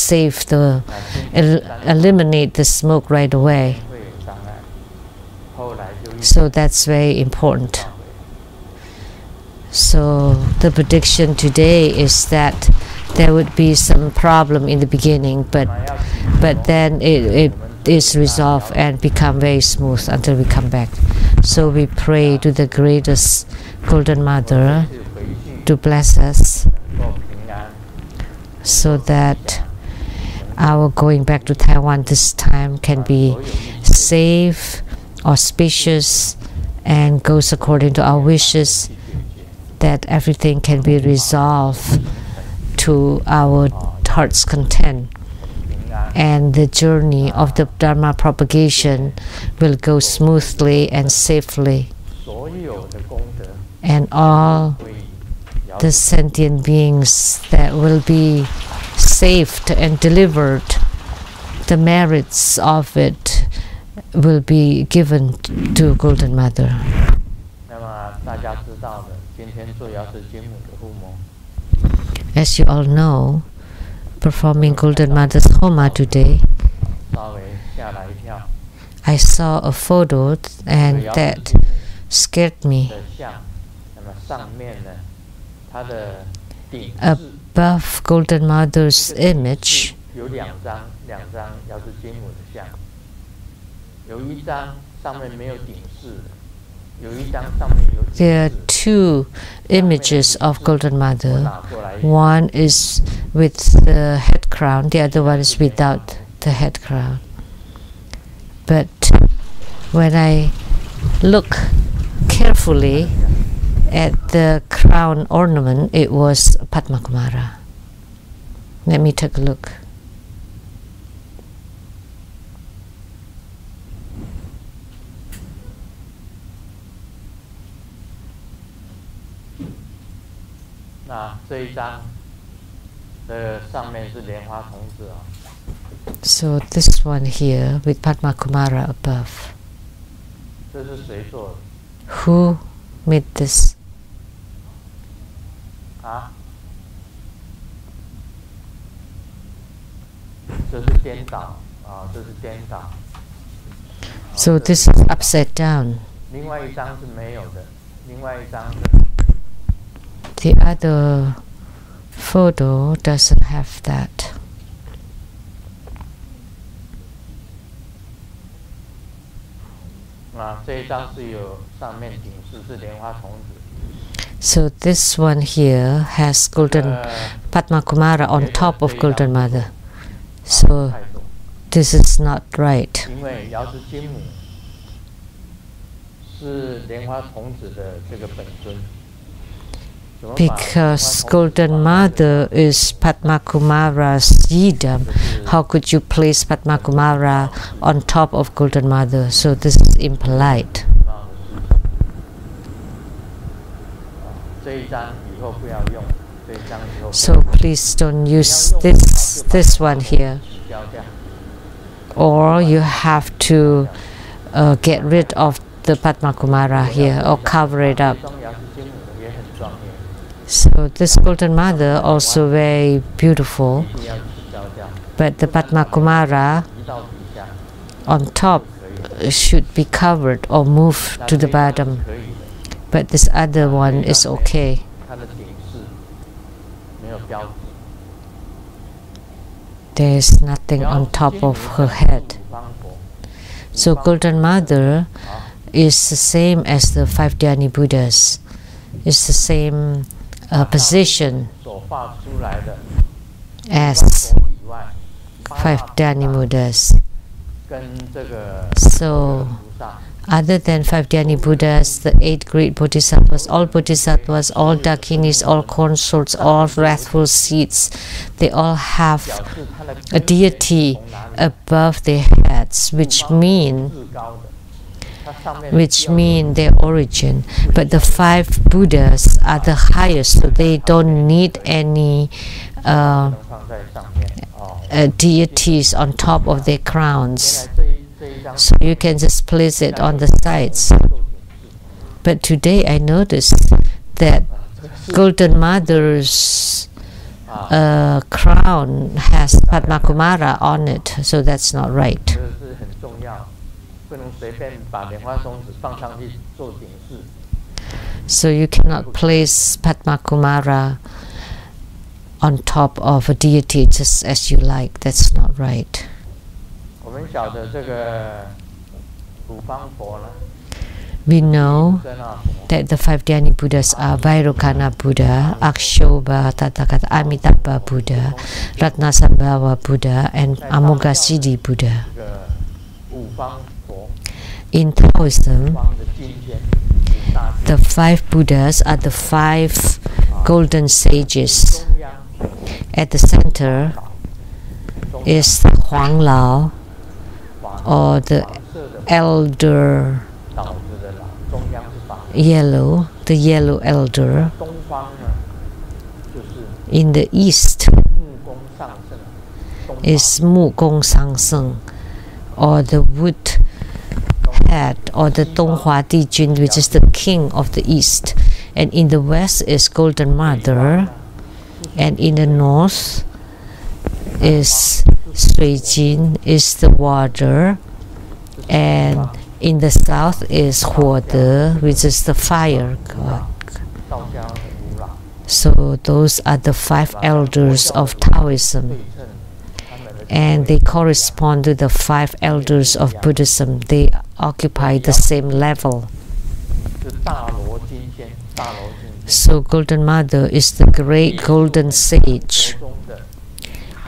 eliminate the smoke right away. So that's very important. So the prediction today is that there would be some problem in the beginning, but then it is resolved and become very smooth until we come back. So we pray to the greatest Golden Mother to bless us so that our going back to Taiwan this time can be safe, auspicious, and goes according to our wishes, that everything can be resolved to our heart's content, and the journey of the Dharma propagation will go smoothly and safely, and all the sentient beings that will be saved and delivered, the merits of it will be given to Golden Mother. As you all know, performing Golden Mother's Homa today, I saw a photo and that scared me. Above Golden Mother's image, there are two images of Golden Mother. One is with the head crown, the other one is without the head crown. But when I look carefully at the crown ornament, it was Padma Kumara. Let me take a look. So this one here with Padma Kumara above. Who made this? So this is upside down. The other photo doesn't have that. So this one here has golden Padma Kumara on top of Golden Mother. So this is not right. Because Golden Mother is Padma Kumara's yidam. How could you place Padma Kumara on top of Golden Mother? So this is impolite. So please don't use this one here. Or you have to get rid of the Padma Kumara here or cover it up. So this Golden Mother also very beautiful, but the Padma Kumara on top should be covered or moved to the bottom. But this other one is okay. There is nothing on top of her head. So Golden Mother is the same as the 5 Dhyani Buddhas. It's the same position as 5 Dhyani Buddhas. So other than 5 Dhyani Buddhas, the 8 great Bodhisattvas, all Dakinis, all consorts, all wrathful seeds, they all have a deity above their heads, which mean their origin. But the 5 Buddhas are the highest, so they don't need any deities on top of their crowns. So you can just place it on the sides. But today I noticed that Golden Mother's crown has Padma Kumara on it, so that's not right. So you cannot place Padma Kumara on top of a deity just as you like. That's not right. We know that the 5 Dhyani Buddhas are Vairocana Buddha, Akshobha, Tathagata, Amitabha Buddha, Ratnasambhava Buddha, and Amoghasiddhi Buddha. In Taoism, the 5 Buddhas are the 5 golden sages. At the center is the Huang Lao, or the elder yellow, the yellow elder. In the east is Mu Gong Sang Seng, or the wood head, or the Donghua Di Jun, which is the king of the east. And in the west is Golden Mother, and in the north is Sui Jin, is the water, and in the south is Huo De, which is the fire god. So those are the 5 elders of Taoism, and they correspond to the 5 elders of Buddhism. They occupy the same level. So Golden Mother is the great golden sage,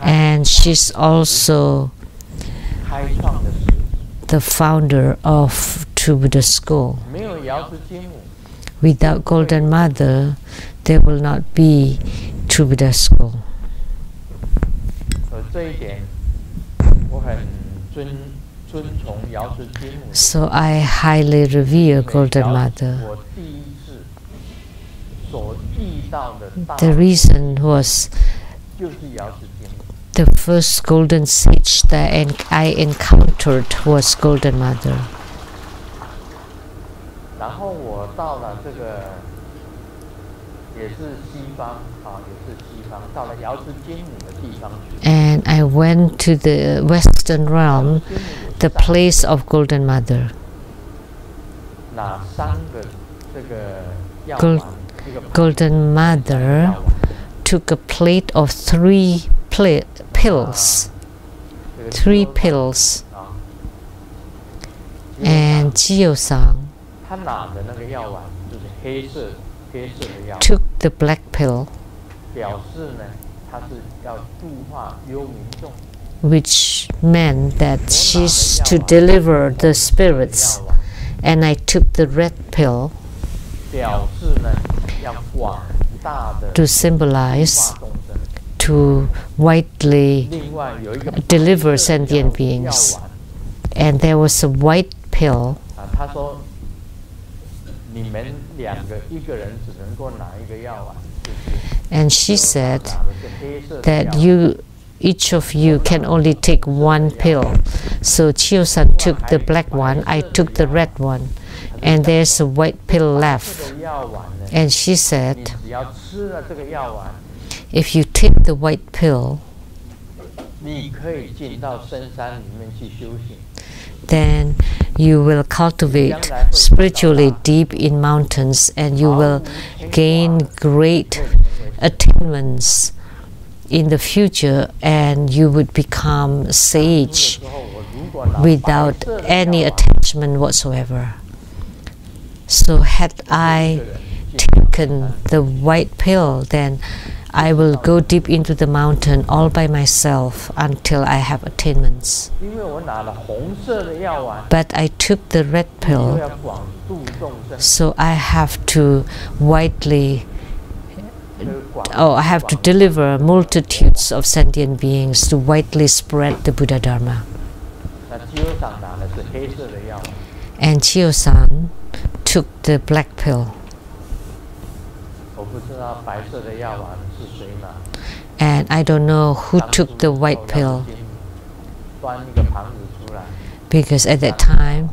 and she's also the founder of True Buddha School. Without Golden Mother, there will not be True Buddha School. So I highly revere Golden Mother. The reason was The first golden sage that I encountered was Golden Mother. And I went to the Western realm, the place of Golden Mother. Golden Mother took a plate of three pills. And Jiyo-san took the black pill, which meant that she's to deliver the spirits. And I took the red pill to symbolize, to widely deliver sentient beings. And there was a white pill. And she said that each of you can only take one pill. So Chiyo-san took the black one, I took the red one, and there's a white pill left. And she said, if you take the white pill, then you will cultivate spiritually deep in mountains, and you will gain great attainments in the future, and you would become sage without any attachment whatsoever. So had I taken the white pill, then I will go deep into the mountain all by myself until I have attainments. But I took the red pill, so I have to I have to deliver multitudes of sentient beings to widely spread the Buddha Dharma. And Chiyo-san took the black pill. And I don't know who took the white pill, because at that time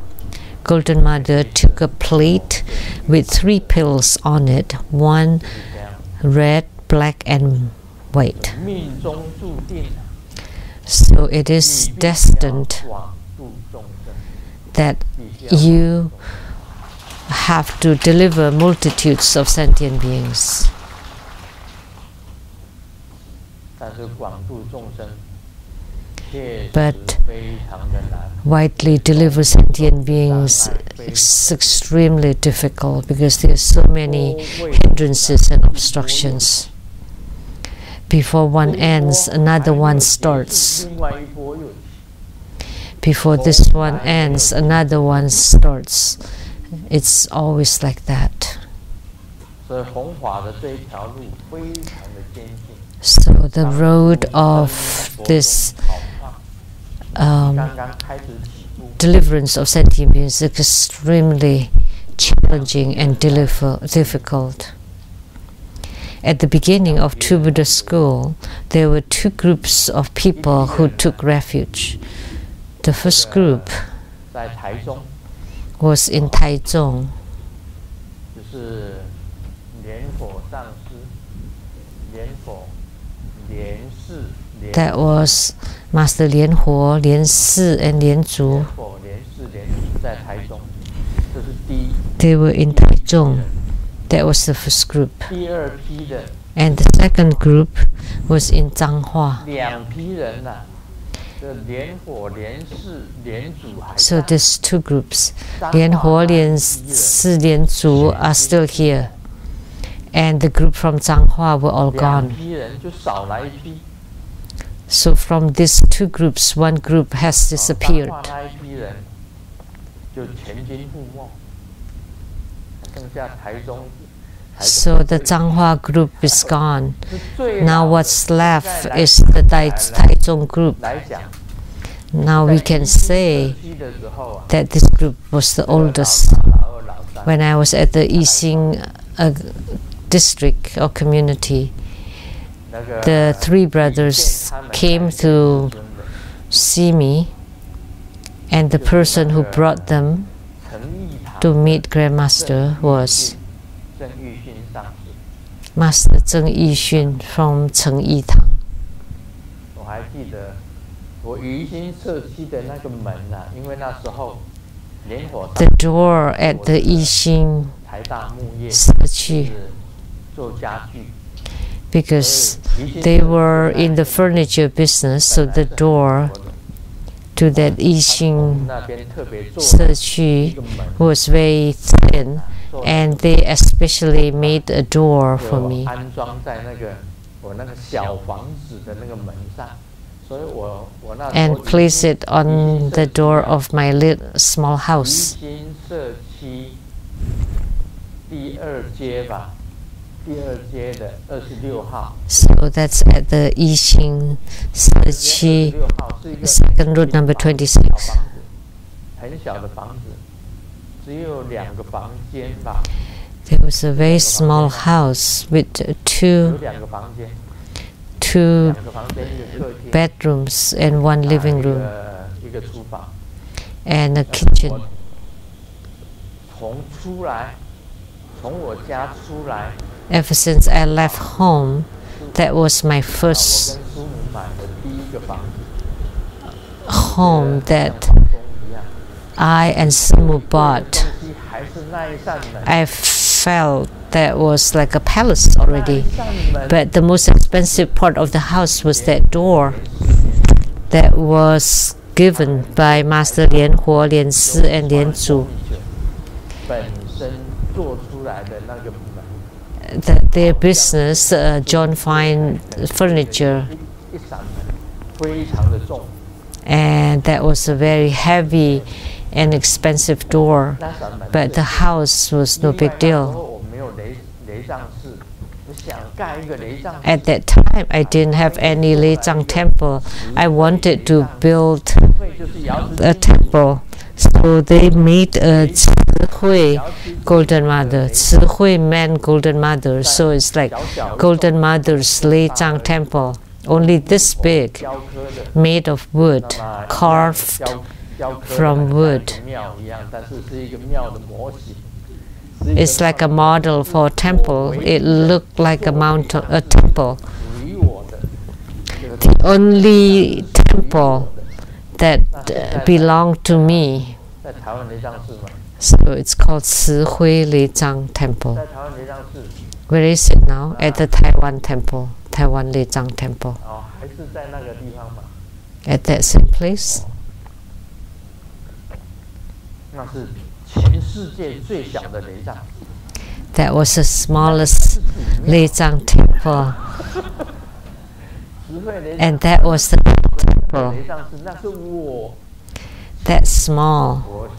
Golden Mother took a plate with 3 pills on it, one red, black and white. So it is destined that you have to deliver multitudes of sentient beings. But widely deliver sentient beings is extremely difficult because there are so many hindrances and obstructions. Before one ends, another one starts. Before this one ends, another one starts. It's always like that. So the road of this deliverance of sentient beings is extremely challenging and difficult. At the beginning of True Buddha School, there were 2 groups of people who took refuge. The first group was in Taichung. That was Master Lian Huo, Lian Si, and Lian Zhu. They were in Taichung. That was the first group. And the second group was in Zhanghua. So there's 2 groups. Lian Huo, Lian Si, Lian Zhu are still here. And the group from Zhanghua were all gone. So from these 2 groups, one group has disappeared. So the Zhanghua group is gone. Now what's left is the Taichung group. Now we can say that this group was the oldest. When I was at the Yixing district or community, the three brothers came to see me, and the person who brought them to meet Grandmaster was Master Zheng Yixun from Cheng Yi Tang. The door at the Yixin Sechi, because they were in the furniture business, so the door to that Yixin Sechi was very thin, and they especially made a door for me and place it on the door of my little small house. So that's at the Yixin Sechi, second road number 26. There was a very small house with two bedrooms and one living room and a kitchen. Ever since I left home, that was my first home that I and Simu bought. I felt that was like a palace already, but the most expensive part of the house was that door that was given by Master Lian Huo, Lian Si, and Lian Zu. Their business, John Fine Furniture, and that was a very heavy and expensive door, but the house was no big deal. At that time, I didn't have any Lei Zhang temple. I wanted to build a temple, so they made a Ci Hui Golden Mother. Ci Hui meant Golden Mother, so it's like Golden Mother's Lei Zhang temple, only this big, made of wood, carved from wood. It's like a model for a temple. It looked like a mountain, a temple. The only temple that belonged to me. So it's called Ci Hui Lei Zhang Temple. Where is it now? At the Taiwan Temple, Taiwan Lei Zhang Temple. At that same place. That was the smallest Lei Zhang temple, and that was the temple. That small.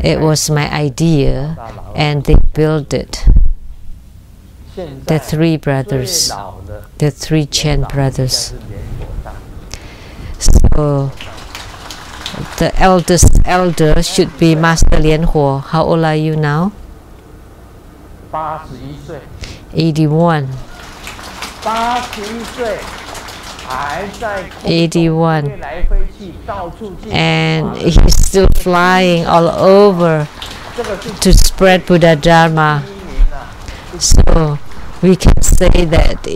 It was my idea, and they built it. The three brothers, the three Chen brothers. So the eldest elder should be Master Lian Huo. How old are you now? 81. 81. And he's still flying all over to spread Buddha Dharma. So we can say that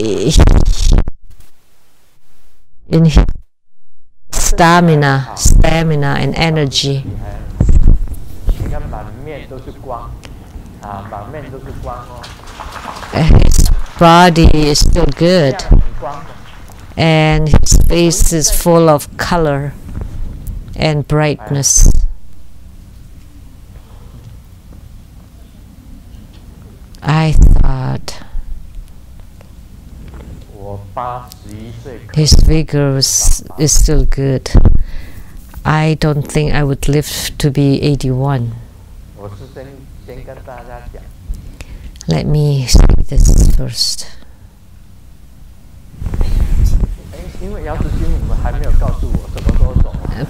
in his stamina and energy, his body is still good, and his face is full of color and brightness. I thought his vigor is still good. I don't think I would live to be 81. Let me say this first.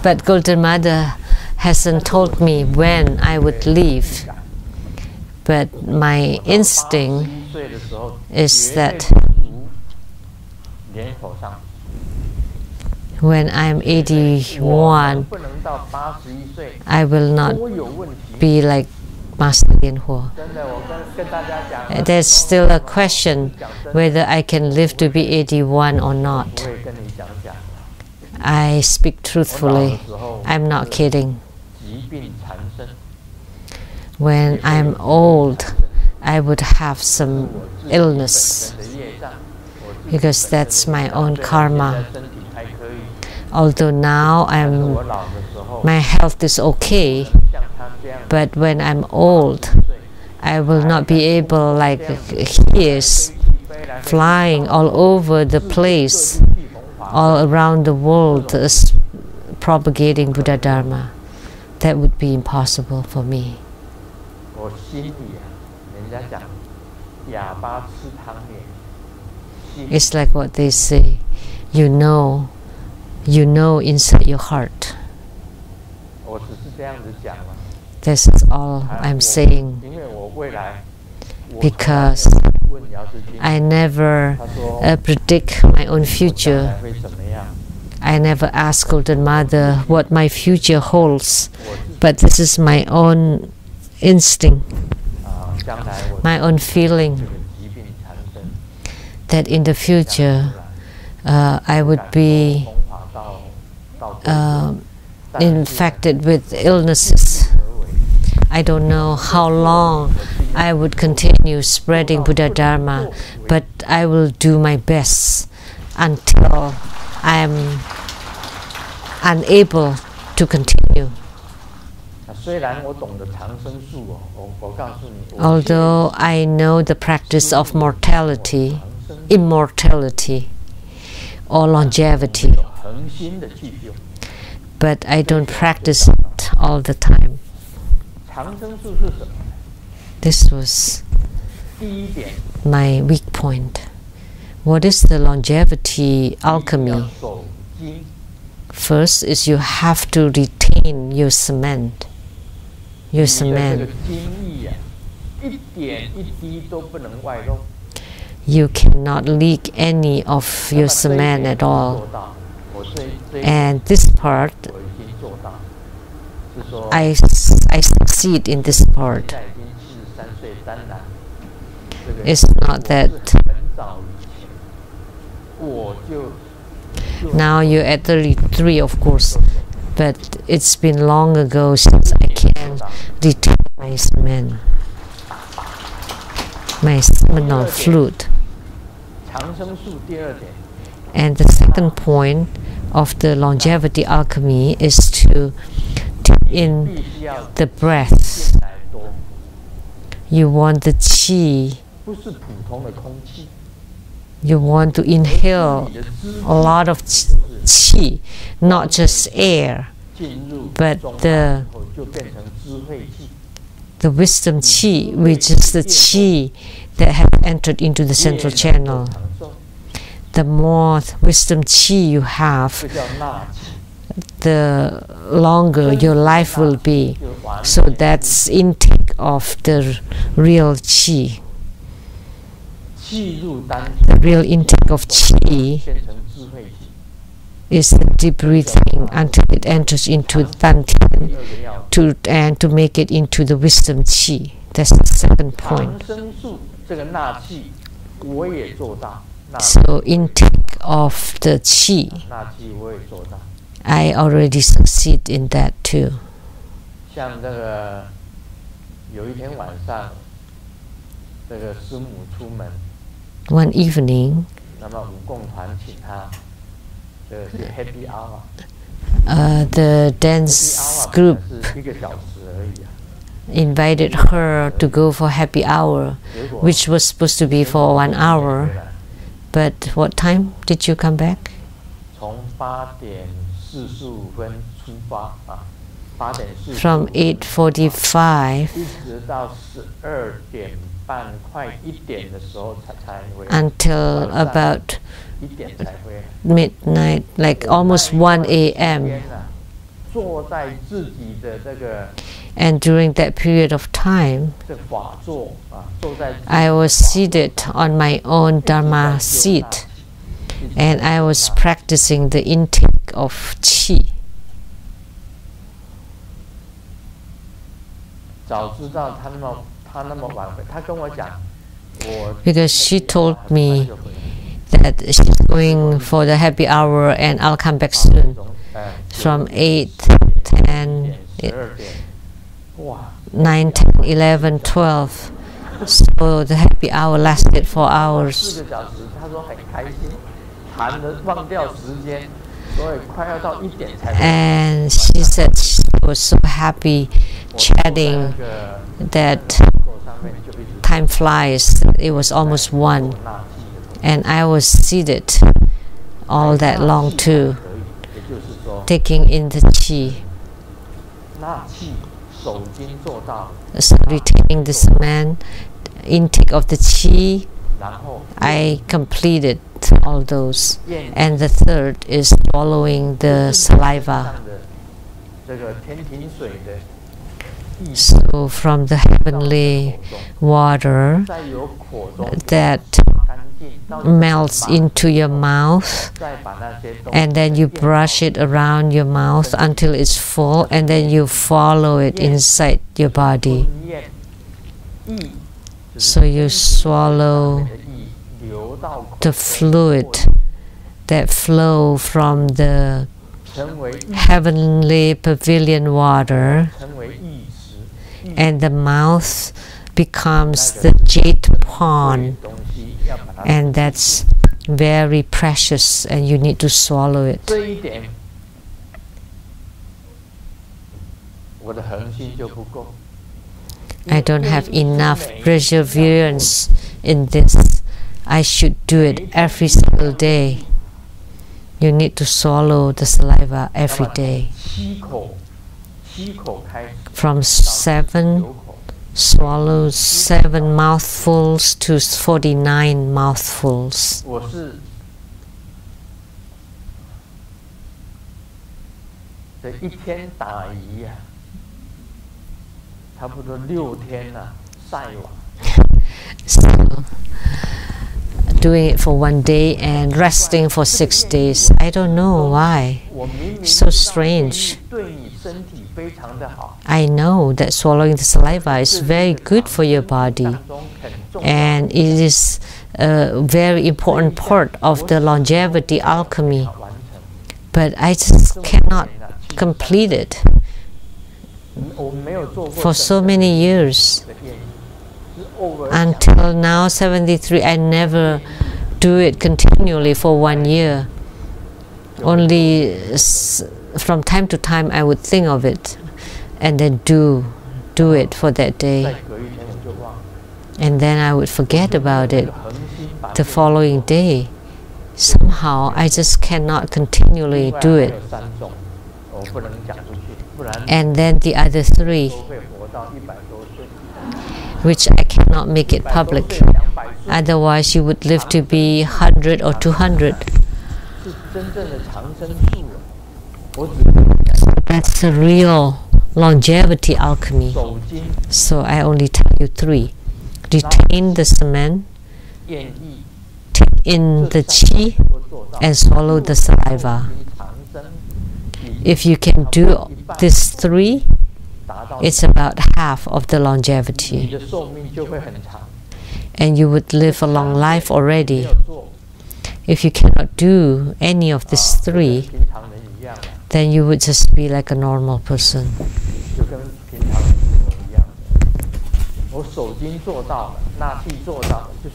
But Golden Mother hasn't told me when I would leave. but my instinct is that when I'm 81, I will not be like Master Lien Hua. There's still a question whether I can live to be 81 or not. I speak truthfully. I'm not kidding. When I'm old, I would have some illness because that's my own karma. Although now my health is okay, but when I'm old, I will not be able, like he is, flying all over the place, all around the world, propagating Buddha Dharma. That would be impossible for me. It's like what they say, you know inside your heart. This is all I'm saying, because I never predict my own future. I never ask Golden Mother what my future holds, but this is my own instinct, my own feeling, that in the future I would be infected with illnesses. I don't know how long I would continue spreading Buddha Dharma, but I will do my best until I am unable to continue. Although I know the practice of mortality, immortality, or longevity, but I don't practice it all the time. This was my weak point. What is the longevity alchemy? First is you have to retain your cement. Your cement. You cannot leak any of your cement at all. And this part, I succeed in this part. It's not that now you're at 33, of course, but it's been long ago since I can retain my cement, my seminal fluid. And the second point of the longevity alchemy is to take in the breath. You want the qi. You want to inhale a lot of qi, not just air, but the wisdom qi, which is the qi that has entered into the central channel. The more wisdom qi you have, the longer your life will be. So that's intake of the real qi. The real intake of qi is the deep breathing until it enters into Dantian and to make it into the wisdom qi. That's the second point. So intake of the qi, I already succeed in that too. One evening, the dance group invited her to go for happy hour, which was supposed to be for 1 hour. But what time did you come back? From 8:45 until about midnight, like almost 1 a.m. And during that period of time, I was seated on my own Dharma seat, and I was practicing the intake of qi. Because she told me that she's going for the happy hour and I'll come back soon from 8, 10, 9, 10, 11, 12. So the happy hour lasted 4 hours. And she said she was so happy chatting that time flies. It was almost 1. And I was seated all that long too, taking in the qi. So retaining the saman, intake of the qi, I completed all those. And the third is swallowing the saliva. So from the heavenly water that melts into your mouth, and then you brush it around your mouth until it's full, and then you follow it inside your body. So you swallow the fluid that flow from the heavenly pavilion water, and the mouth becomes the jade pond, and that's very precious, and you need to swallow it. I don't have enough perseverance in this. I should do it every single day. You need to swallow the saliva every day. From 7 swallow 7 mouthfuls to 49 mouthfuls. So, doing it for 1 day and resting for 6 days. I don't know why. So strange. I know that swallowing the saliva is very good for your body, and it is a very important part of the longevity alchemy. But I just cannot complete it for so many years. Until now, 73, I never do it continually for 1 year. Only from time to time I would think of it and then do it for that day. And then I would forget about it the following day. Somehow I just cannot continually do it. And then the other 3, which I cannot make it public. Otherwise you would live to be 100 or 200. That's the real longevity alchemy. So I only tell you 3. Retain the saman, take in the qi, and swallow the saliva. If you can do these 3, it's about half of the longevity. And you would live a long life already. If you cannot do any of these 3, then you would just be like a normal person.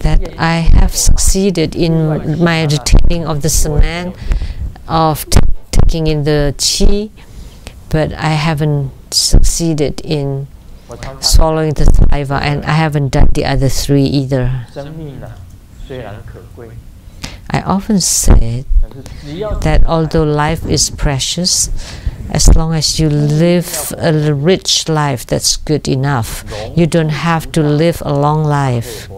That I have succeeded in my retaining of the saman, of taking in the qi, but I haven't succeeded in swallowing the saliva, and I haven't done the other 3 either. I often say that although life is precious, as long as you live a rich life, that's good enough. You don't have to live a long life.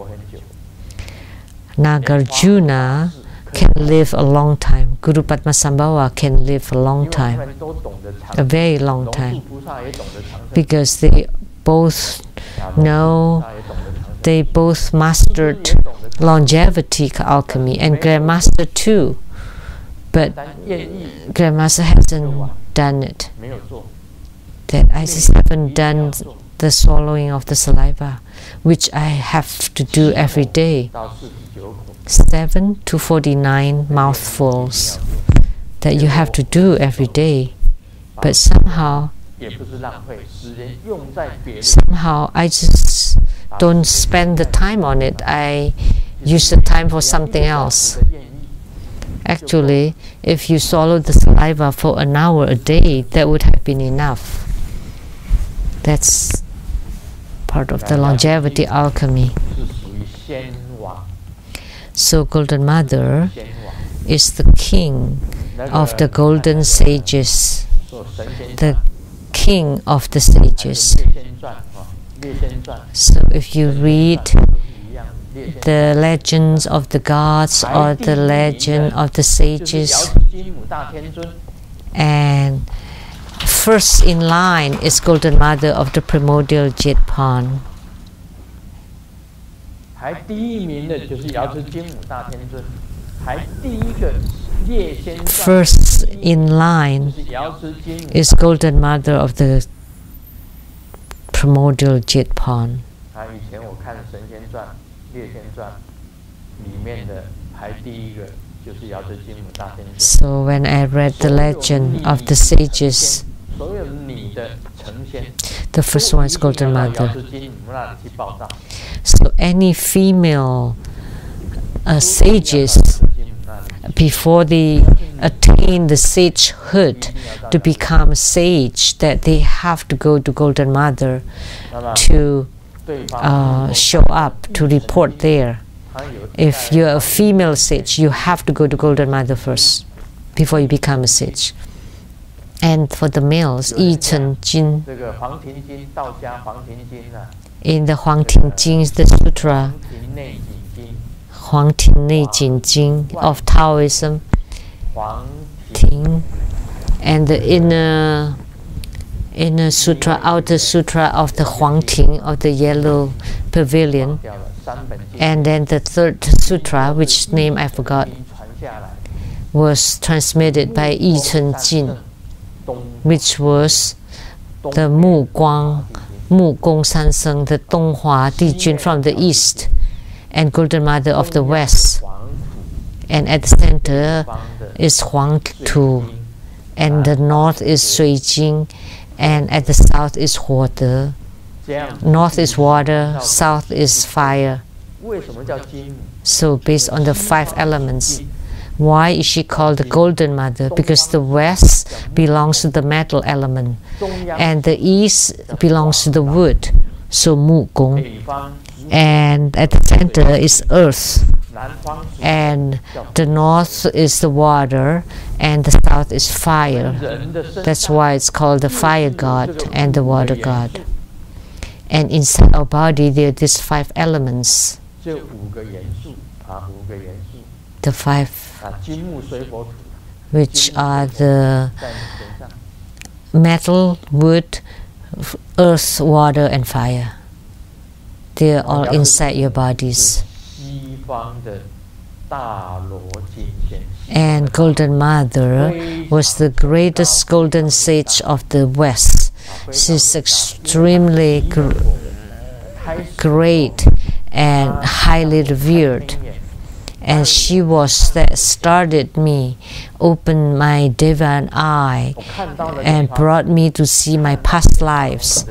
Nagarjuna can live a long time. Guru Padmasambhava can live a long time, a very long time, because they both know, they both mastered longevity alchemy, and Grandmaster too. But Grandmaster hasn't done it. That I just haven't done the swallowing of the saliva, which I have to do every day. 7 to 49 mouthfuls that you have to do every day. But somehow I just don't spend the time on it. I use the time for something else. Actually, if you swallow the saliva for an hour a day, that would have been enough. That's part of the longevity alchemy. So Golden Mother is the king of the golden sages, the king of the sages. So if you read the legends of the gods or the legend of the sages, and first in line is Golden Mother of the primordial Jetpan. First in line is Golden Mother of the primordial Jetpan. So when I read the legend of the sages, the first one is Golden Mother. So any female sages, before they attain the sagehood to become sage, that they have to go to Golden Mother to show up, to report there. If you're a female sage, you have to go to Golden Mother first before you become a sage. And for the males, Yi Chen Jin, in the Huang Ting Jing, the sutra, Huang Ting Nei Jin Jing of Taoism, Ting, and the inner sutra, outer sutra of the Huang Ting, of the yellow pavilion, and then the third sutra, which name I forgot, was transmitted by Yi Chen Jin, which was the Mu Gong San Seng, the Donghua Dijun from the east, and Golden Mother of the west. And at the center is Huang Tu, and the north is Sui Jing, and at the south is Huo De. North is water, south is fire. So based on the 5 elements, why is she called the Golden Mother? Because the west belongs to the metal element, and the east belongs to the wood, so Mu Gong. And at the center is earth, and the north is the water, and the south is fire. That's why it's called the fire god and the water god. And inside our body there are these 5 elements. The 5, which are the metal, wood, earth, water, and fire. They are all inside your bodies. And Golden Mother was the greatest golden sage of the West. She's extremely great and highly revered. And she was that started me, opened my divine eye, and brought me to see my past lives.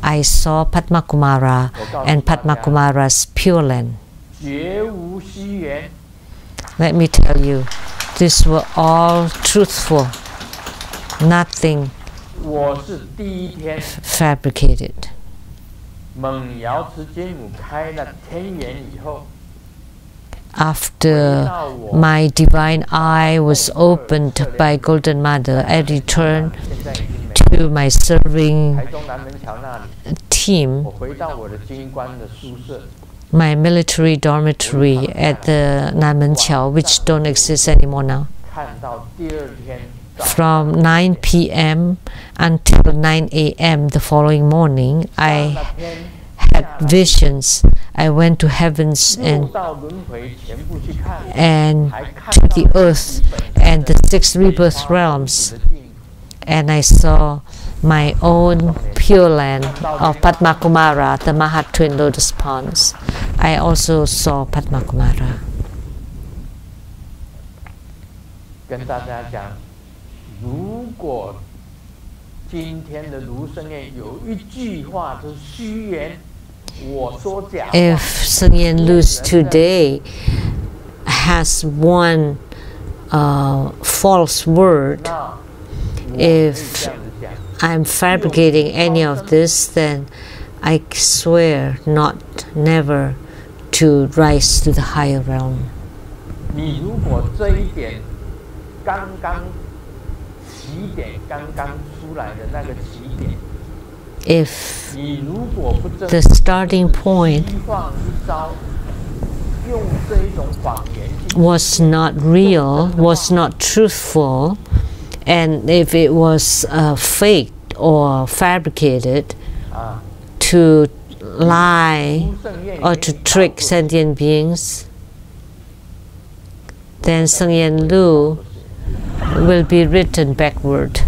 I saw Padma Kumara and Padma Kumara's Pure Land. Let me tell you, these were all truthful, nothing fabricated. After my divine eye was opened by Golden Mother, I returned to my serving team my military dormitory at the Nanmenqiao, which don't exist anymore now. From 9 p.m. until 9 a.m. the following morning, I had visions. I went to heavens and to the earth and the 6 rebirth realms, and I saw my own pure land of Padma Kumara, the Mahat Twin Lotus Ponds. I also saw Padma Kumara. 跟大家讲，如果今天的卢生燕有一句话是虚言，我说假话。If Sengyen Luz today has one false word, if I'm fabricating any of this, then I swear never to rise to the higher realm. 你如果这一点刚刚起点刚刚出来的那个起点， If 你如果不 the starting point 用这一种谎言 was not real, was not truthful, and if it was faked or fabricated to lie or to trick sentient beings, then Sengyen Lu will be written backward.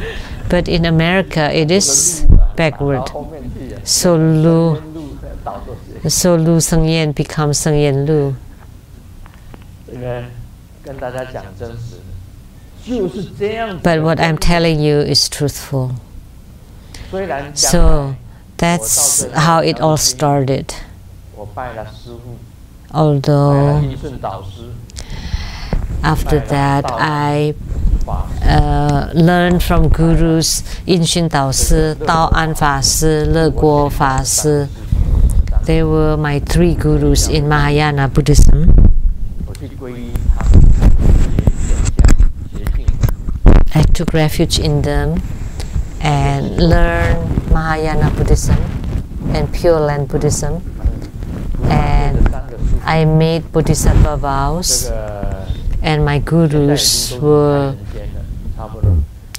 But in America it is backward. So Lu Sengyen becomes Sengyen Lu. 这个跟大家讲真实的，就是这样子。 But what I'm telling you is truthful. 虽然 So that's how it all started. 我拜了师父， Although 应顺导师， after that I learned from gurus In Xun Dao Si, Dao An Fa Si, Le Guo Fa Si. They were my 3 gurus in Mahayana Buddhism. 我去皈依他们，邪信。 I took refuge in them and learned Mahayana Buddhism and Pure Land Buddhism. And I made Bodhisattva vows, and my gurus were,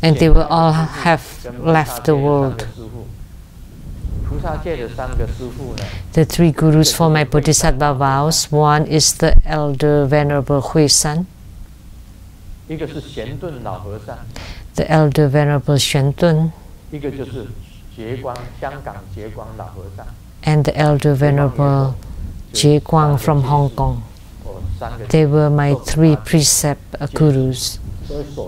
and they will all have left the world. The 3 gurus for my Bodhisattva vows, one is the Elder Venerable Hui San, the Elder Venerable Xuan Dun, and the Elder Venerable Jie Guang from Hong Kong. They were my 3 precept gurus,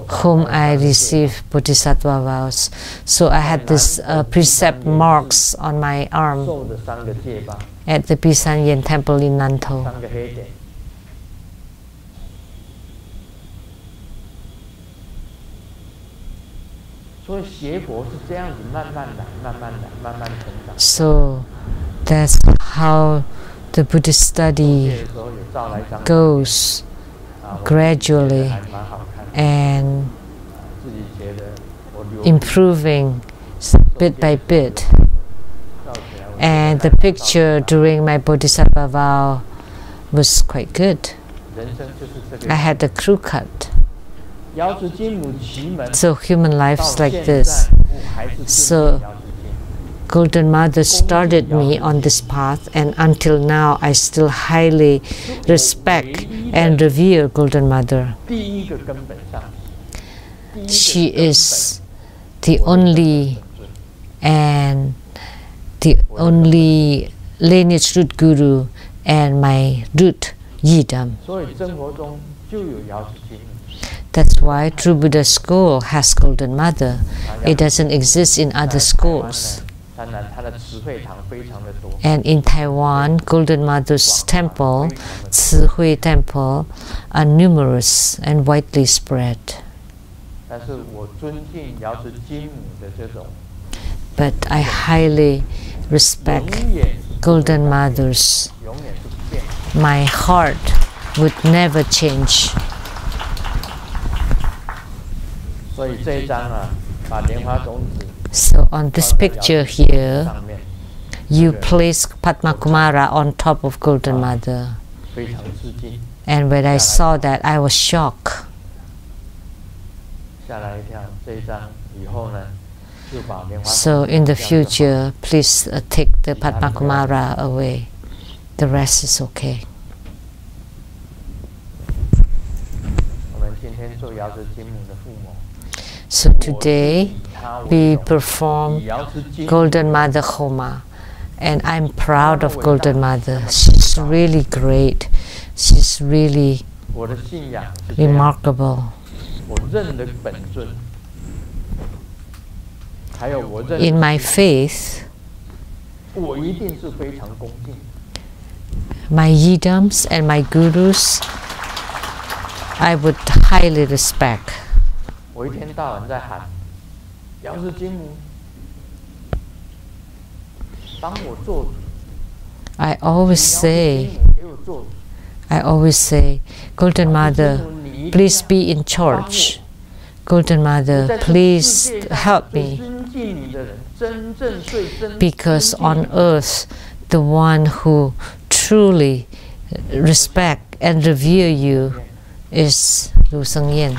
whom I received Bodhisattva vows. So I had this precept marks on my arm at the Bisan Yen Temple in Nantou. 所以邪佛是这样子慢慢来，慢慢来，慢慢成长。 So that's how the Buddhist study goes gradually and improving bit by bit. And the picture during my Bodhisattva vow was quite good. I had a crew cut. So human life's like this. So Golden Mother started me on this path, and until now I still highly respect and revere Golden Mother. She is the only lineage root guru and my root yidam. That's why True Buddha School has Golden Mother. It doesn't exist in other schools. And in Taiwan, Golden Mother's temple, Tzu Hui Temple, are numerous and widely spread. But I highly respect Golden Mothers. My heart would never change. So on this picture here, you place Padma Kumara on top of Golden Mother. 非常吃惊， And when I saw that, I was shocked. 吓了一跳。这一张以后呢，就把莲花。 So in the future, please take the Padma Kumara away. The rest is okay. 我们今天做瑶池金母的父母。 So today, we perform Golden Mother Homa. And I'm proud of Golden Mother. She's really great. She's really 我的信仰是这样， remarkable. 我认的本尊，还有我认 In my faith, 我一定是非常恭敬。 my yidams and my gurus, I would highly respect. 我一天到晚在喊瑶池金母，帮我做主。 I always say, 给我做主。 I always say, Golden Mother, please be in charge. Golden Mother, please help me. 尊敬你的人，真正最真。 Because on earth, the one who truly respect and revere you is Lu Sengyan.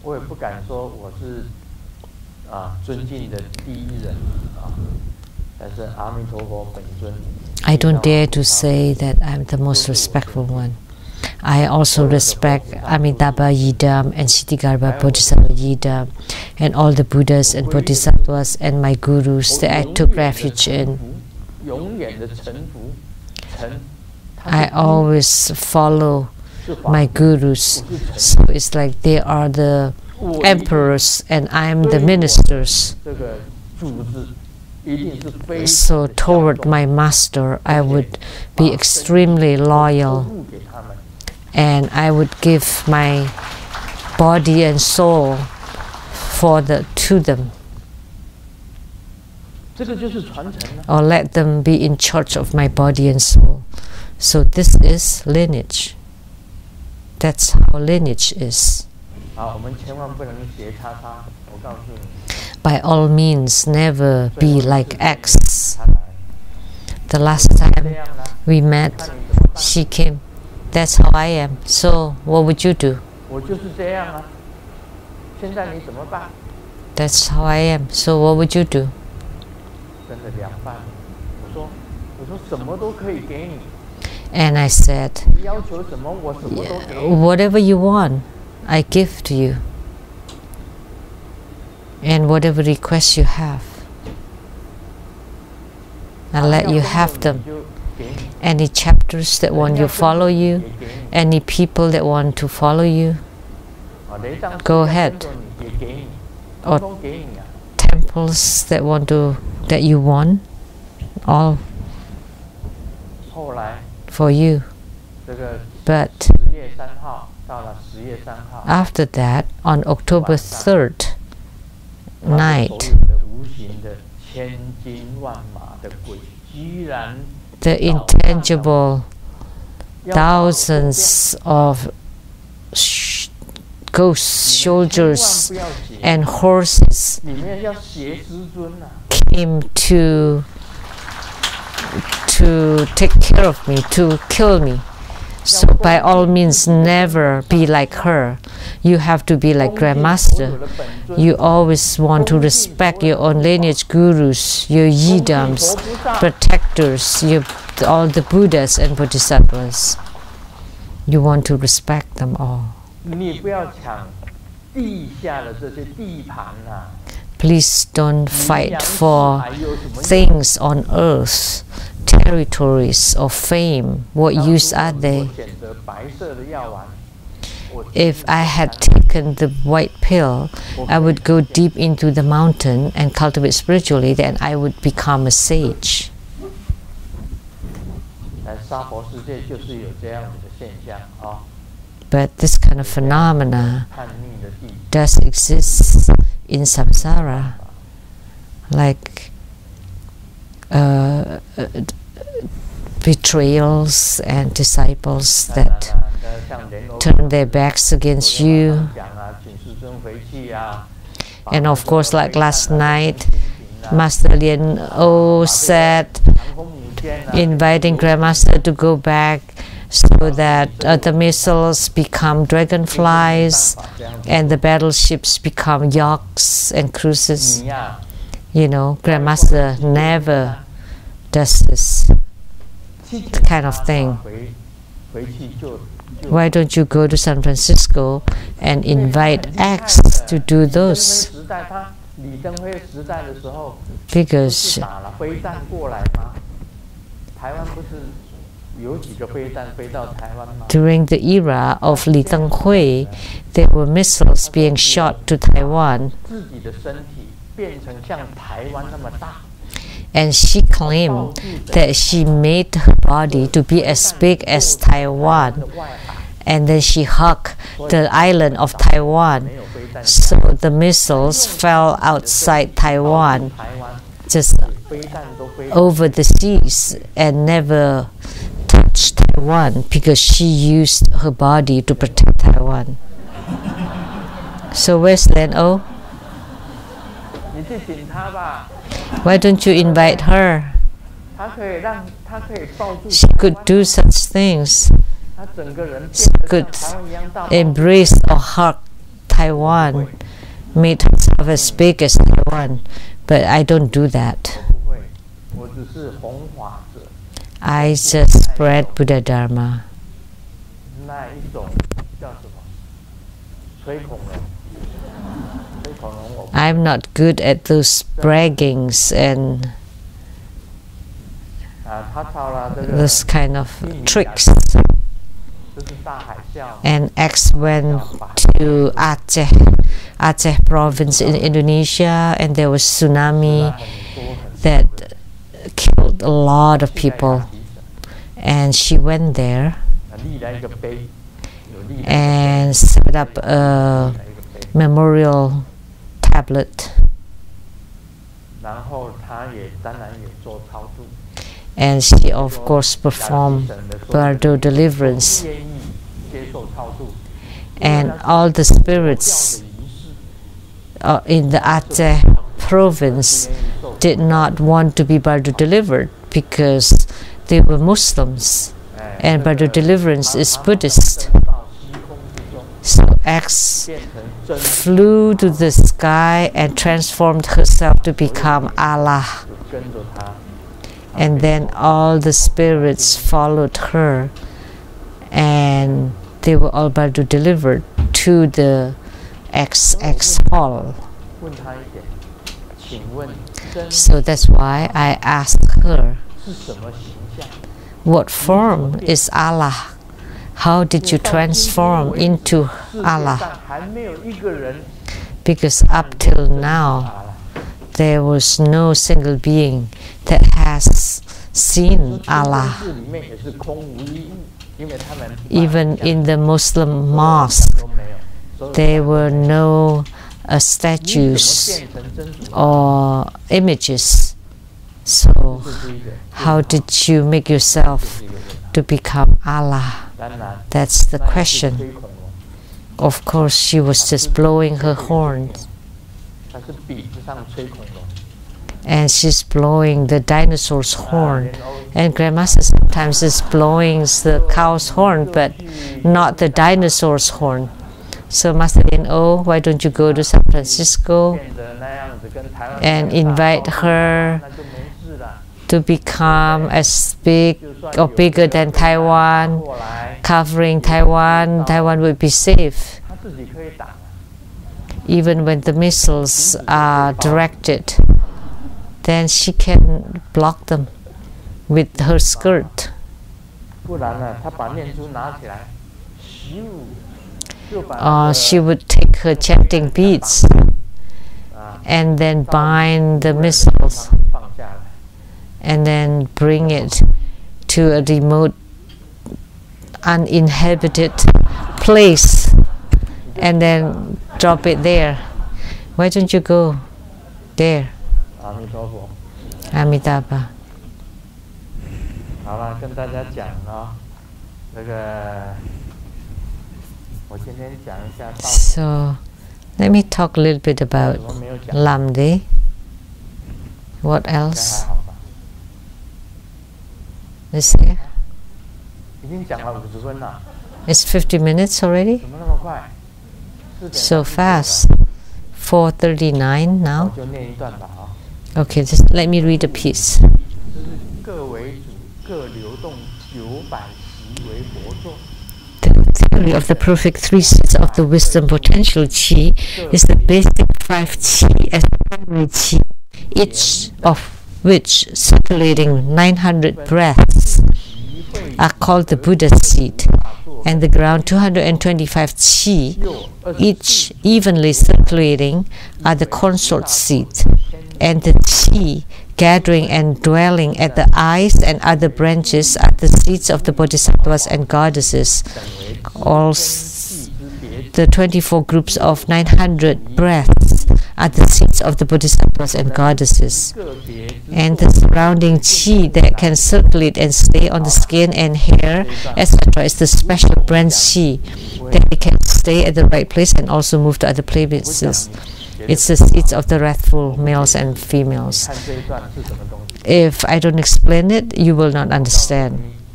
我也不敢说我是尊敬的第一人但是阿弥陀佛本尊。 I don't dare to say that I'm the most respectful one. I also respect Amitabha Yidam and Siddhigarbha Bodhisattva Yidam and all the Buddhas and Bodhisattvas and my gurus that I took refuge in. 永远的臣服，臣。 I always follow my gurus. So it's like they are the emperors and I'm the ministers. 这个组织一定是非常 So toward my master, I would be extremely loyal 服务给他们。 and I would give my body and soul to them, 这个就是传承啊。 or let them be in charge of my body and soul. So this is lineage. That's how lineage is. 好，我们千万不能斜叉叉。我告诉你， By all means, never be like X. 他来 The last 这 time 样呢， we met, 看你怎么办？ she came. That's how I am. So what would you do? 我就是这样啊。现在你怎么办？ That's how I am. So what would you do? 真的凉拌。我说什么都可以给你， And I said, 你要求什么我什么都给你。 whatever you want, I give to you. And whatever requests you have, I'll let you have 你 them. 就给你。 Any chapters that want you follow you, 也给你。 any people that want to follow you, 雷藏 Go ahead. 也给你， or 通通给你啊。 temples that you want, all 后来 for you. 这个 But 10月3号到了10月3号， after that, on October 3rd 他的 night, 所有的无形的千军万马的鬼，居然 the intangible thousands of ghost soldiers 不要写， and horses 里面要写师尊啊， came to take care of me, to kill me. So by all means, never be like her. You have to be like Grandmaster. You always want to respect your own lineage gurus, your yidams, protectors, all the Buddhas and Bodhisattvas. You want to respect them all. 你不要抢地下的这些地盘啊， Please don't fight for things on earth, territories or fame. What use are they? 选择白色的药丸。 If I had taken the white pill, I would go deep into the mountain and cultivate spiritually, then I would become a sage. 在娑婆世界就是有这样子的现象啊， But this kind of phenomena 叛逆的地 does exist in samsara, like betrayals and disciples that turn their backs against you. 讲啊，请世尊 And of course, like last night, Master Lien O said, inviting Grandmaster to go back so that the missiles become dragonflies and the battleships become yachts and cruises. You know, Grandmaster never does this kind of thing. Why don't you go to San Francisco and invite X to do those? Because during the era of Li Denghui, there were missiles being shot to Taiwan. And she claimed that she made her body to be as big as Taiwan. And then she hugged the island of Taiwan. So the missiles fell outside Taiwan, just over the seas, and never touched Taiwan because she used her body to protect Taiwan. So where's Lien O? Why don't you invite her? She could do such things. She could embrace or hug Taiwan, made herself as big as Taiwan. But I don't do that. I just spread Buddha Dharma. I'm not good at those braggings and those kind of tricks. And X went to Aceh province in Indonesia, and there was tsunami that killed a lot of people. And she went there and set up a memorial tablet. And she of course performed Bardo deliverance. And all the spirits in the Aceh province did not want to be Bardo delivered because they were Muslims, and Bardo deliverance is Buddhist. So X flew to the sky and transformed herself to become Allah. And then all the spirits followed her, and they were all Bardo delivered to the XX hall. So that's why I asked her, what form is Allah? How did you transform into Allah? Because up till now, there was no single being that has seen Allah. Even in the Muslim mosque, there were no statues or images. So how did you make yourself to become Allah? That's the question. Of course, she was just blowing her horn. And she's blowing the dinosaur's horn. And Grandmaster sometimes is blowing the cow's horn, but not the dinosaur's horn. So Master Lien O, why don't you go to San Francisco and invite her to become as big or bigger than Taiwan, covering Taiwan? Taiwan would be safe. Even when the missiles are directed, then she can block them with her skirt. She would take her chanting beads and then bind the missiles and then bring it to a remote uninhabited place and then drop it there. Why don't you go there? Amitabha. 好了，跟大家讲啊，我今天讲一下。 So Let me talk a little bit about Lamdre. What else 还好吧？ is there? 已经讲了50分了， It's 50 minutes already? 怎么那么快？4点 So fast. 4:39 now. 就念一段吧啊。 Okay, just let me read a piece. 这是各为主，各流动900习为佛座。 The theory of the perfect three seeds of the wisdom potential chi is the basic 5 chi as primary chi, each of which circulating 900 breaths are called the Buddha seed, and the ground 225 chi, each evenly circulating, are the consort seed, and the chi gathering and dwelling at the eyes and other branches are the seeds of the bodhisattvas and goddesses. All the 24 groups of 900 breaths are the seeds of the bodhisattvas and goddesses. And the surrounding chi that can circulate and stay on the skin and hair, etc., is the special branch chi that it can stay at the right place and also move to other places. It's the seeds of the wrathful males and females. 看这一段是什么东西？ If I don't explain it, you will not understand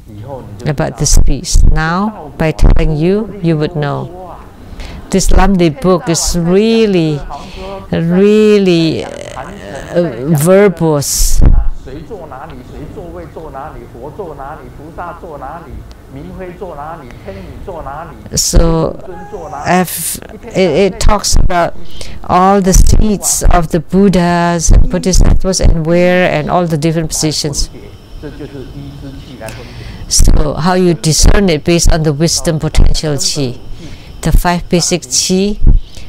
以后你就 about this piece. Now, by telling you, you would know. This Lamdre book is really verbose. 谁坐哪里，谁座位坐哪里，佛坐哪里，菩萨坐哪里，明辉坐哪里，天女坐哪里， So 尊坐哪里。 it talks about all the seats of the Buddhas and Bodhisattvas and where and all the different positions. 这就是依之气来分别。 So how you discern it based on the wisdom potential chi. The 5 basic chi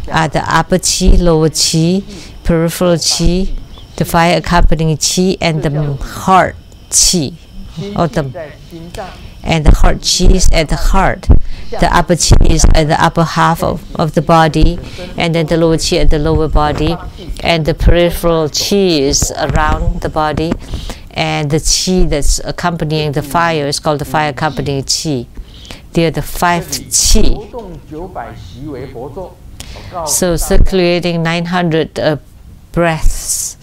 are the upper chi, lower chi, peripheral chi, the fire accompanying chi, and the heart chi, or 心在心脏， and the heart chi is at the heart. The upper chi is at the upper half of the body, and then the lower chi at the lower body, and the peripheral chi is around the body, and the chi that's accompanying the fire is called the fire accompanying chi. They are the 5 chi. 流动900习为佛座。 So circulating 900 breaths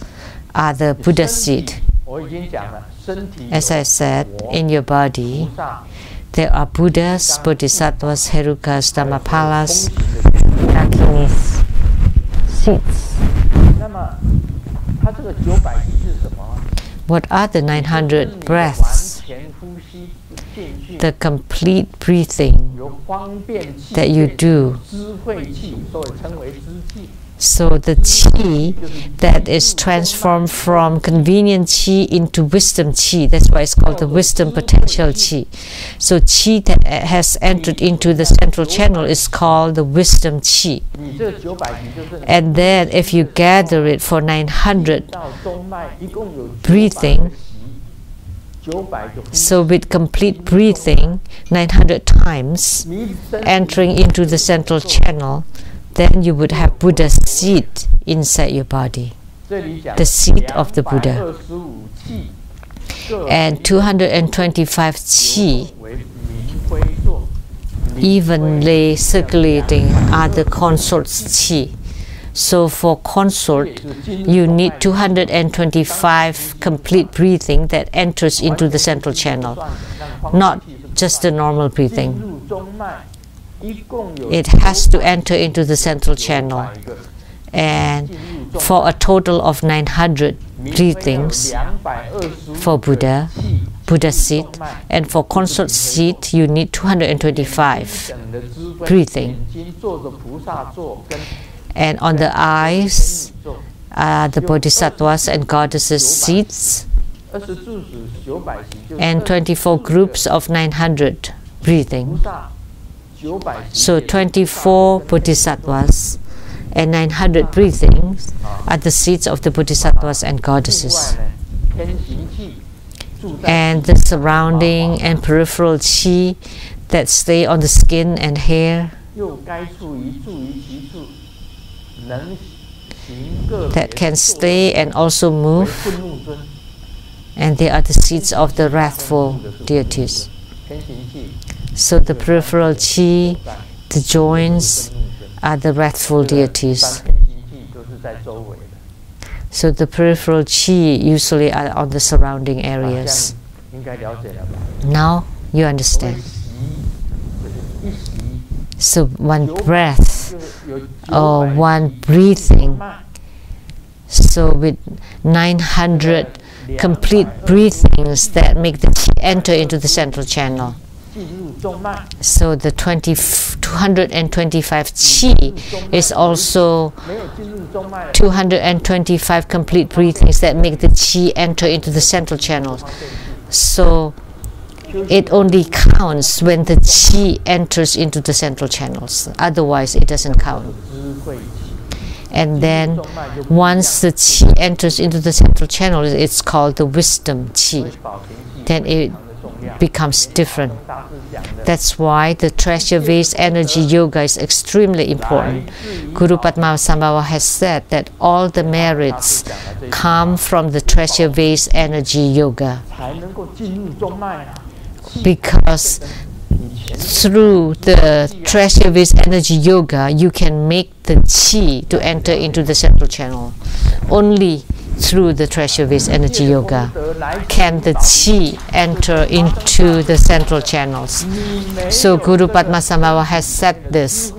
are the Buddha seed. 我已经讲了，身体 As I said, in your body, 菩萨 there are Buddhas, Bodhisattvas, Herukas, Dhammapalas, Dakinis, seeds. 那么它这个900习是什么？ What are the 900 breaths? 完全呼吸进去， The complete breathing 由方便气 that you do. 智慧气，所以称为知气。 So the chi that is transformed from convenient chi into wisdom chi, that's why it's called the wisdom potential chi. So chi that has entered into the central channel is called the wisdom chi. 你这900习就是 And then if you gather it for 900 到中脉一共有 breathing, 900个呼吸， so with complete breathing 900 times 你身体 entering into the central channel, then you would have Buddha's seed inside your body, 这里讲 the seed of the Buddha. 225气，各 And 225 chi 为明辉座， evenly circulating are the consort's chi. So for consort, you need 225 complete breathing that enters into the central channel, not just the normal 进 breathing. 入中脉，一共有 It has to enter into the central channel. 900个 And for a total of 900 breathings for Buddha, Buddha seed, and for consort seed, you need 225 breathing. And on the eyes are the bodhisattvas and goddesses seeds, and 24 groups of 900 breathing. So 24 bodhisattvas and 900 breathings are the seeds of the bodhisattvas and goddesses. And the surrounding and peripheral chi that stay on the skin and hair, that can stay and also move, and they are the seeds of the wrathful deities. So the peripheral chi, the joints, are the wrathful deities. So the peripheral qi usually are on the surrounding areas. Now you understand. So one breath or one breathing, so with 900 complete breathings that make the qi enter into the central channel. So the 225 qi is also 225 complete breathings that make the qi enter into the central channel. So it only counts when the qi enters into the central channels. Otherwise, it doesn't count. And then once the qi enters into the central channel, it's called the wisdom qi. Then it becomes different. That's why the treasure vase energy yoga is extremely important. Guru Padmasambhava has said that all the merits come from the treasure vase energy yoga, because through the treasure vase energy yoga you can make the qi to enter into the central channel. Only through the treasure vase energy yoga can the qi enter into the central channels. So Guru Padmasambhava has said this,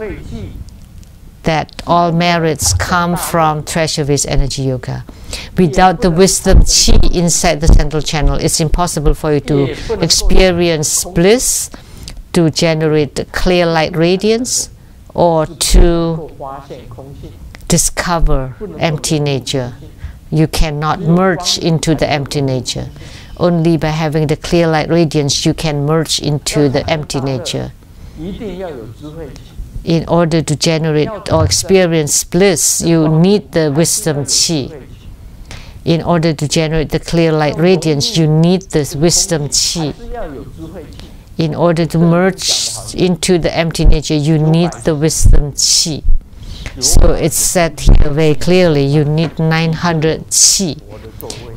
that all merits come from treasure vase energy yoga. Without the wisdom qi inside the central channel, it's impossible for you to experience bliss, to generate clear light radiance, or to discover empty nature. You cannot merge into the empty nature. Only by having the clear light radiance you can merge into the empty nature. In order to generate or experience bliss, you need the wisdom qi. In order to generate the clear light radiance, you need this wisdom qi. In order to merge into the empty nature, you need the wisdom qi. So it's said here very clearly, you need 900 qi.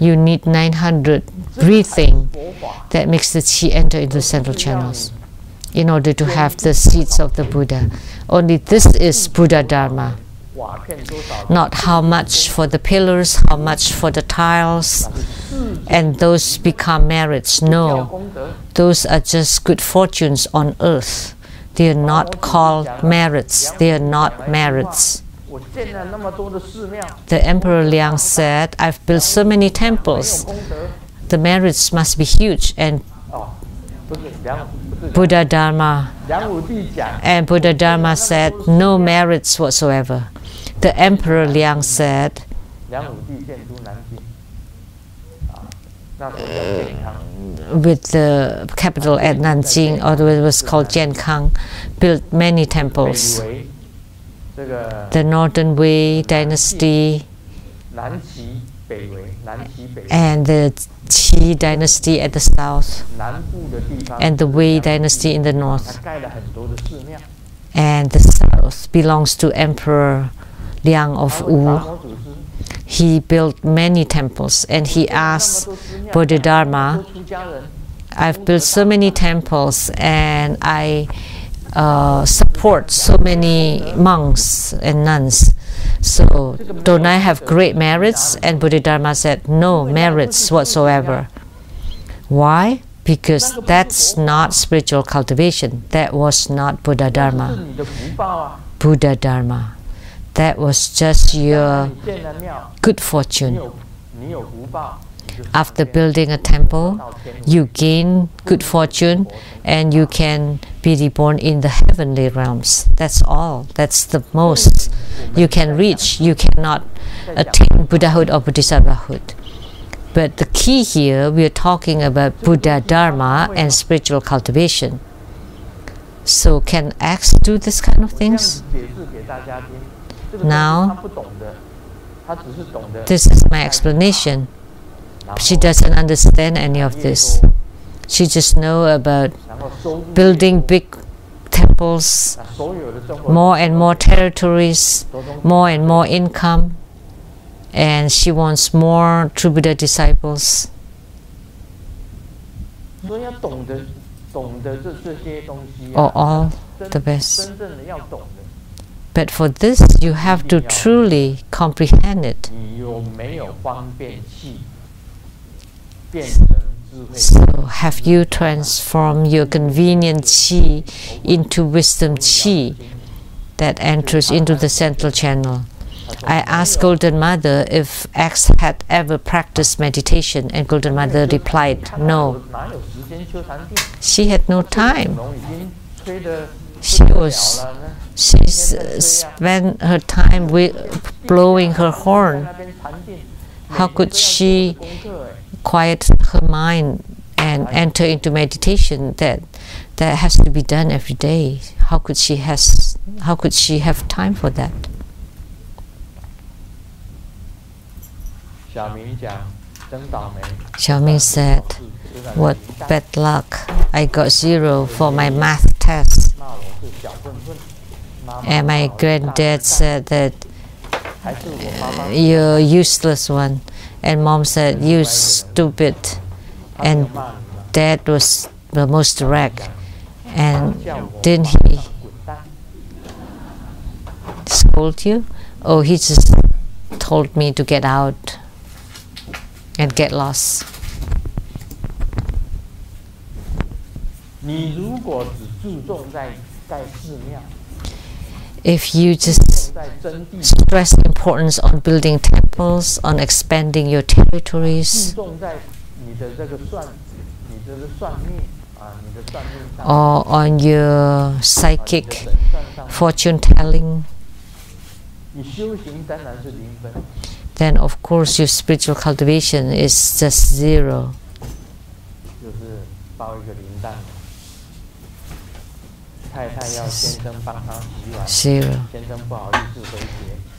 You need 900 breathing that makes the qi enter into the central channels in order to have the seeds of the Buddha. Only this is Buddha Dharma. Not how much for the pillars, how much for the tiles, and those become merits. No, those are just good fortunes on earth. They are not called merits. They are not merits. The Emperor Liang said, I've built so many temples. The merits must be huge. And Buddha Dharma said, no merits whatsoever. The Emperor Liang said, with the capital at Nanjing, or it was called Jiankang, built many temples. The Northern Wei dynasty and the Qi dynasty at the south, and the Wei dynasty in the north. And the south belongs to Emperor Liang of Wu. He built many temples, and he asked Bodhidharma, I've built so many temples and I support so many monks and nuns, so don't I have great merits? And Bodhidharma said, no merits whatsoever. Why? Because that's not spiritual cultivation. That was not Buddha Dharma. Buddha Dharma. That was just your good fortune. After building a temple, you gain good fortune and you can be reborn in the heavenly realms. That's all. That's the most you can reach. You cannot attain Buddhahood or Bodhisattvahood. But the key here, we are talking about Buddha Dharma and spiritual cultivation. So can X do this kind of things? Now, this is my explanation. She doesn't understand any of this. She just knows about building big temples, more and more territories, more and more income, and she wants more true Buddha disciples. Or all the best. But for this, you have to truly comprehend it. So have you transformed your convenient chi into wisdom chi that enters into the central channel? I asked Golden Mother if X had ever practiced meditation, and Golden Mother replied, no. She had no time. She spent her time blowing her horn. How could she quiet her mind and enter into meditation? That has to be done every day. How could she have time for that? Xiaoming said, what bad luck. I got 0 for my math test. And my granddad said that you're useless one. And mom said, you stupid. And dad was the most direct. And didn't he scold you? Oh, he just told me to get out and get lost. If you just stress the importance on building temples, on expanding your territories, or on your psychic fortune telling, then of course your spiritual cultivation is just 0. Zero.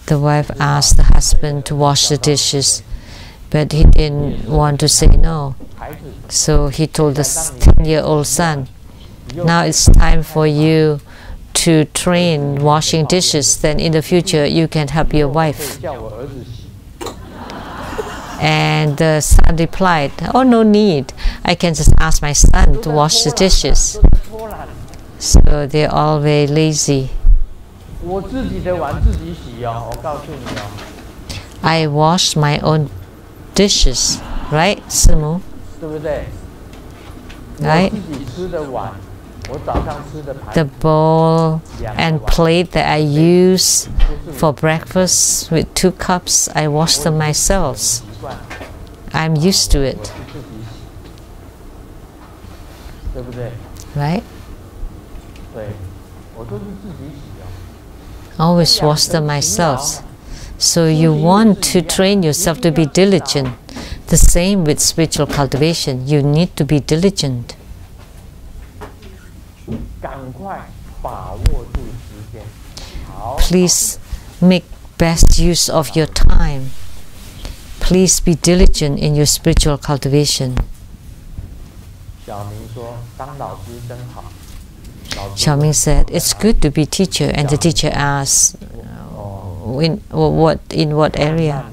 The wife asked the husband to wash the dishes, but he didn't want to say no. So he told the 10-year-old son, now it's time for you to train washing dishes, then in the future you can help your wife. And the son replied, oh, no need. I can just ask my son to wash the dishes. So they're all very lazy. I wash my own dishes, right, Simu? Right? The bowl and plate that I use for breakfast with 2 cups, I wash them myself. I'm used to it. Right? Always wash them myself. So you want to train yourself to be diligent. The same with spiritual cultivation. You need to be diligent. Please make best use of your time. Please be diligent in your spiritual cultivation. Xiaoming said, it's good to be teacher, and the teacher asked, in what area?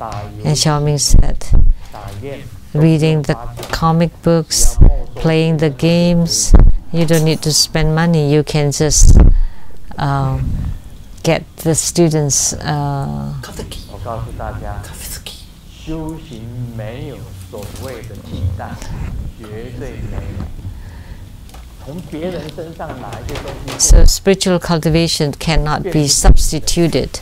And Xiaoming said, reading the comic books, playing the games. You don't need to spend money. You can just get the students. So spiritual cultivation cannot be substituted.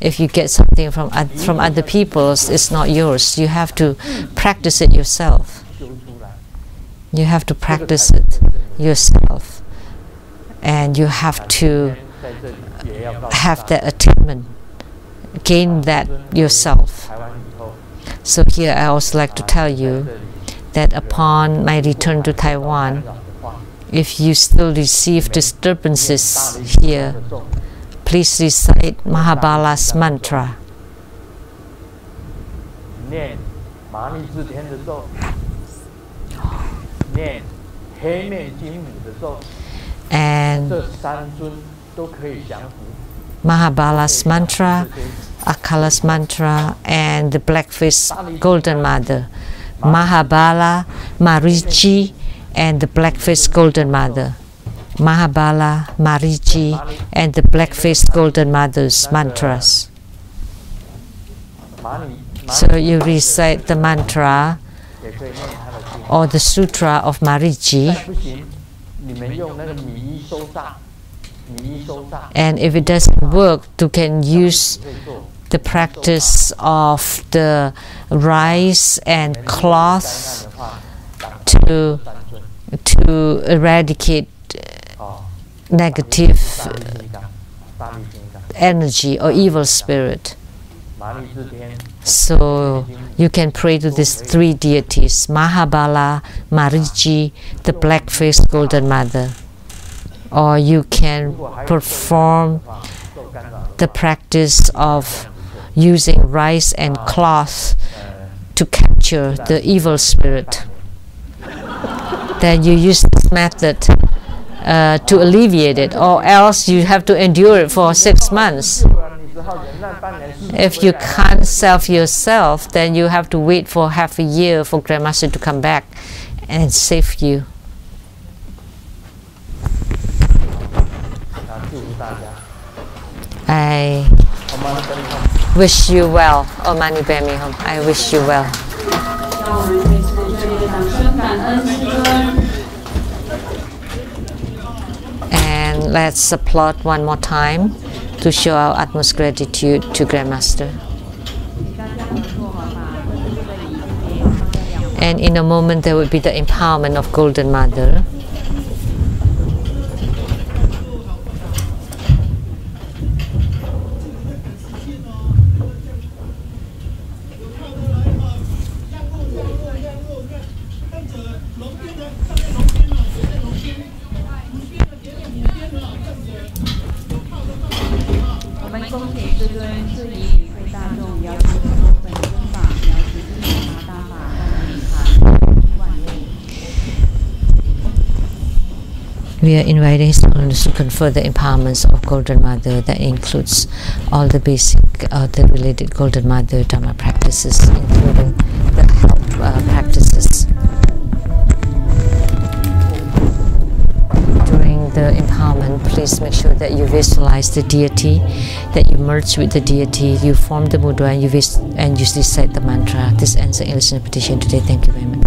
If you get something from other people's, it's not yours. You have to practice it yourself. You have to practice it yourself. And you have to have that attainment, gain that yourself. So here I also like to tell you that upon my return to Taiwan, if you still receive disturbances here, please recite Mahabala's mantra. And Mahabala's mantra, Akala's mantra, and the black-faced Golden Mother. Mahabala, Marichi, and the black-faced Golden Mother. Mahabala, Mariji, and the black-faced golden mother's mantras. So you recite the mantra or the sutra of Mariji. And if it doesn't work, you can use the practice of the rice and cloth to eradicate negative energy or evil spirit. So you can pray to these three deities: Mahabala, Mariji, the black-faced golden mother. Or you can perform the practice of using rice and cloth to capture the evil spirit. Then you use this method to alleviate it, or else you have to endure it for 6 months. If you can't salve yourself, then you have to wait for half a year for Grandmaster to come back and save you. I wish you well. Oh, Mani Bami Hum. I wish you well. And let's applaud one more time to show our utmost gratitude to Grandmaster. And in a moment there will be the empowerment of Golden Mother. We are inviting His Holiness to confer the empowerments of Golden Mother that includes all the basic, the related Golden Mother Dharma practices, including the health practices. During the empowerment, please make sure that you visualize the deity, that you merge with the deity, you form the mudra, and you recite the mantra. This ends the English interpretation today. Thank you very much.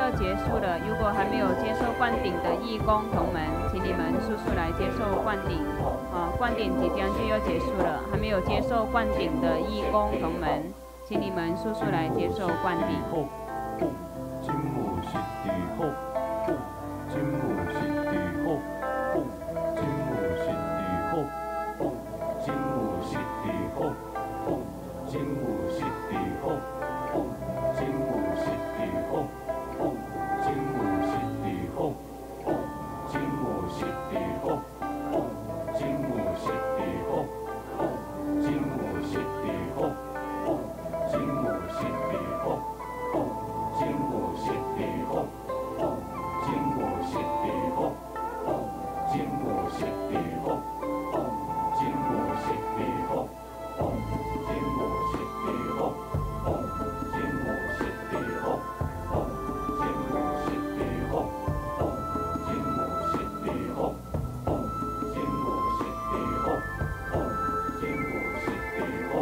要结束了，如果还没有接受灌顶的义工同们，请你们速速来接受灌顶。灌顶即将就要结束了，还没有接受灌顶的义工同们，请你们速速来接受灌顶。金木是地好，金木是地好，金木是地好，金木是地好，金木是地好，金木是地好，金木是地好，金木是地好，金木是地好，金木是地好，金木是地好。金木是地好，金木是地好，金木是地好，金木是地好，金木是地好，金木是地好，金木是地好，金木是地好，金木是地好，金木是地好，金木是地好。金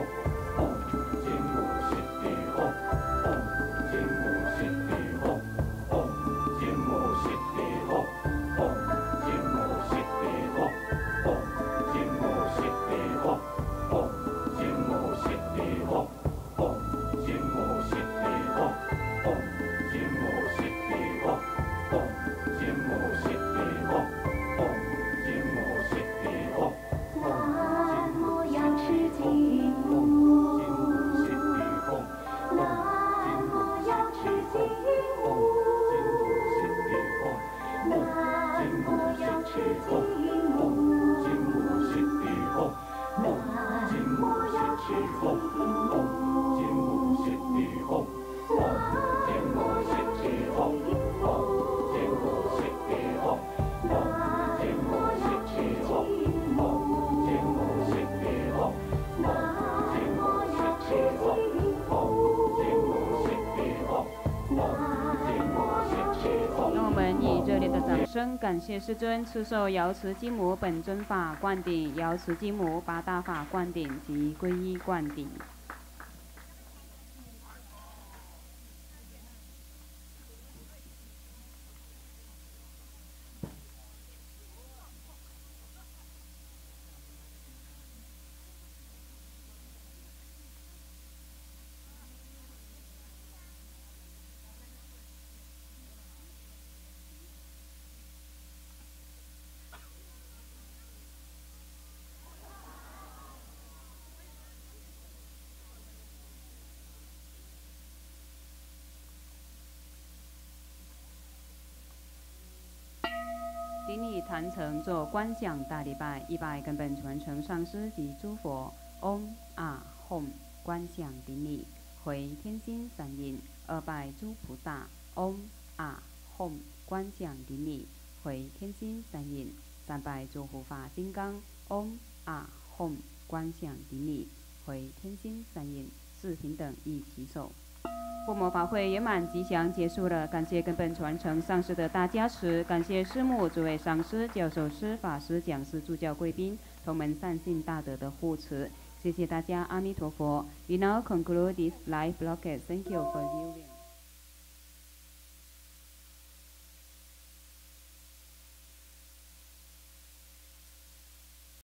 木是地好，金木是地好，金木是地好，金木是地好，金木是地好，金木是地好，金木是地好，金木是地好，金木是地好，南无药师金木，金木是地好。南无药师金木，南无药师金木，金木是地好，金木是地好，金木是地好，金木是地好，金木是地好，金木是地好，金木是地好，金木是地好，金木是地好，金木是地好。让我们以热烈的掌声感谢师尊赐授瑶池金母本尊法灌顶、瑶池金母八大法灌顶及皈依灌顶。顶礼坛城做观想大礼拜，100根本传承上师及诸佛。Om Hom 观想顶礼，回天心三印，200诸菩萨。Om Hom 观想顶礼，回天心三印，300诸护法金刚。Om Hom 观想顶礼，回天心三印，四平等一起手。护摩法会圆满吉祥结束了，感谢根本传承上师的大加持，感谢师母、诸位上师、教授师、法师、讲师、助教贵宾、同门善信大德的护持，谢谢大家，阿弥陀佛。We now conclude this live broadcast. Thank you for viewing.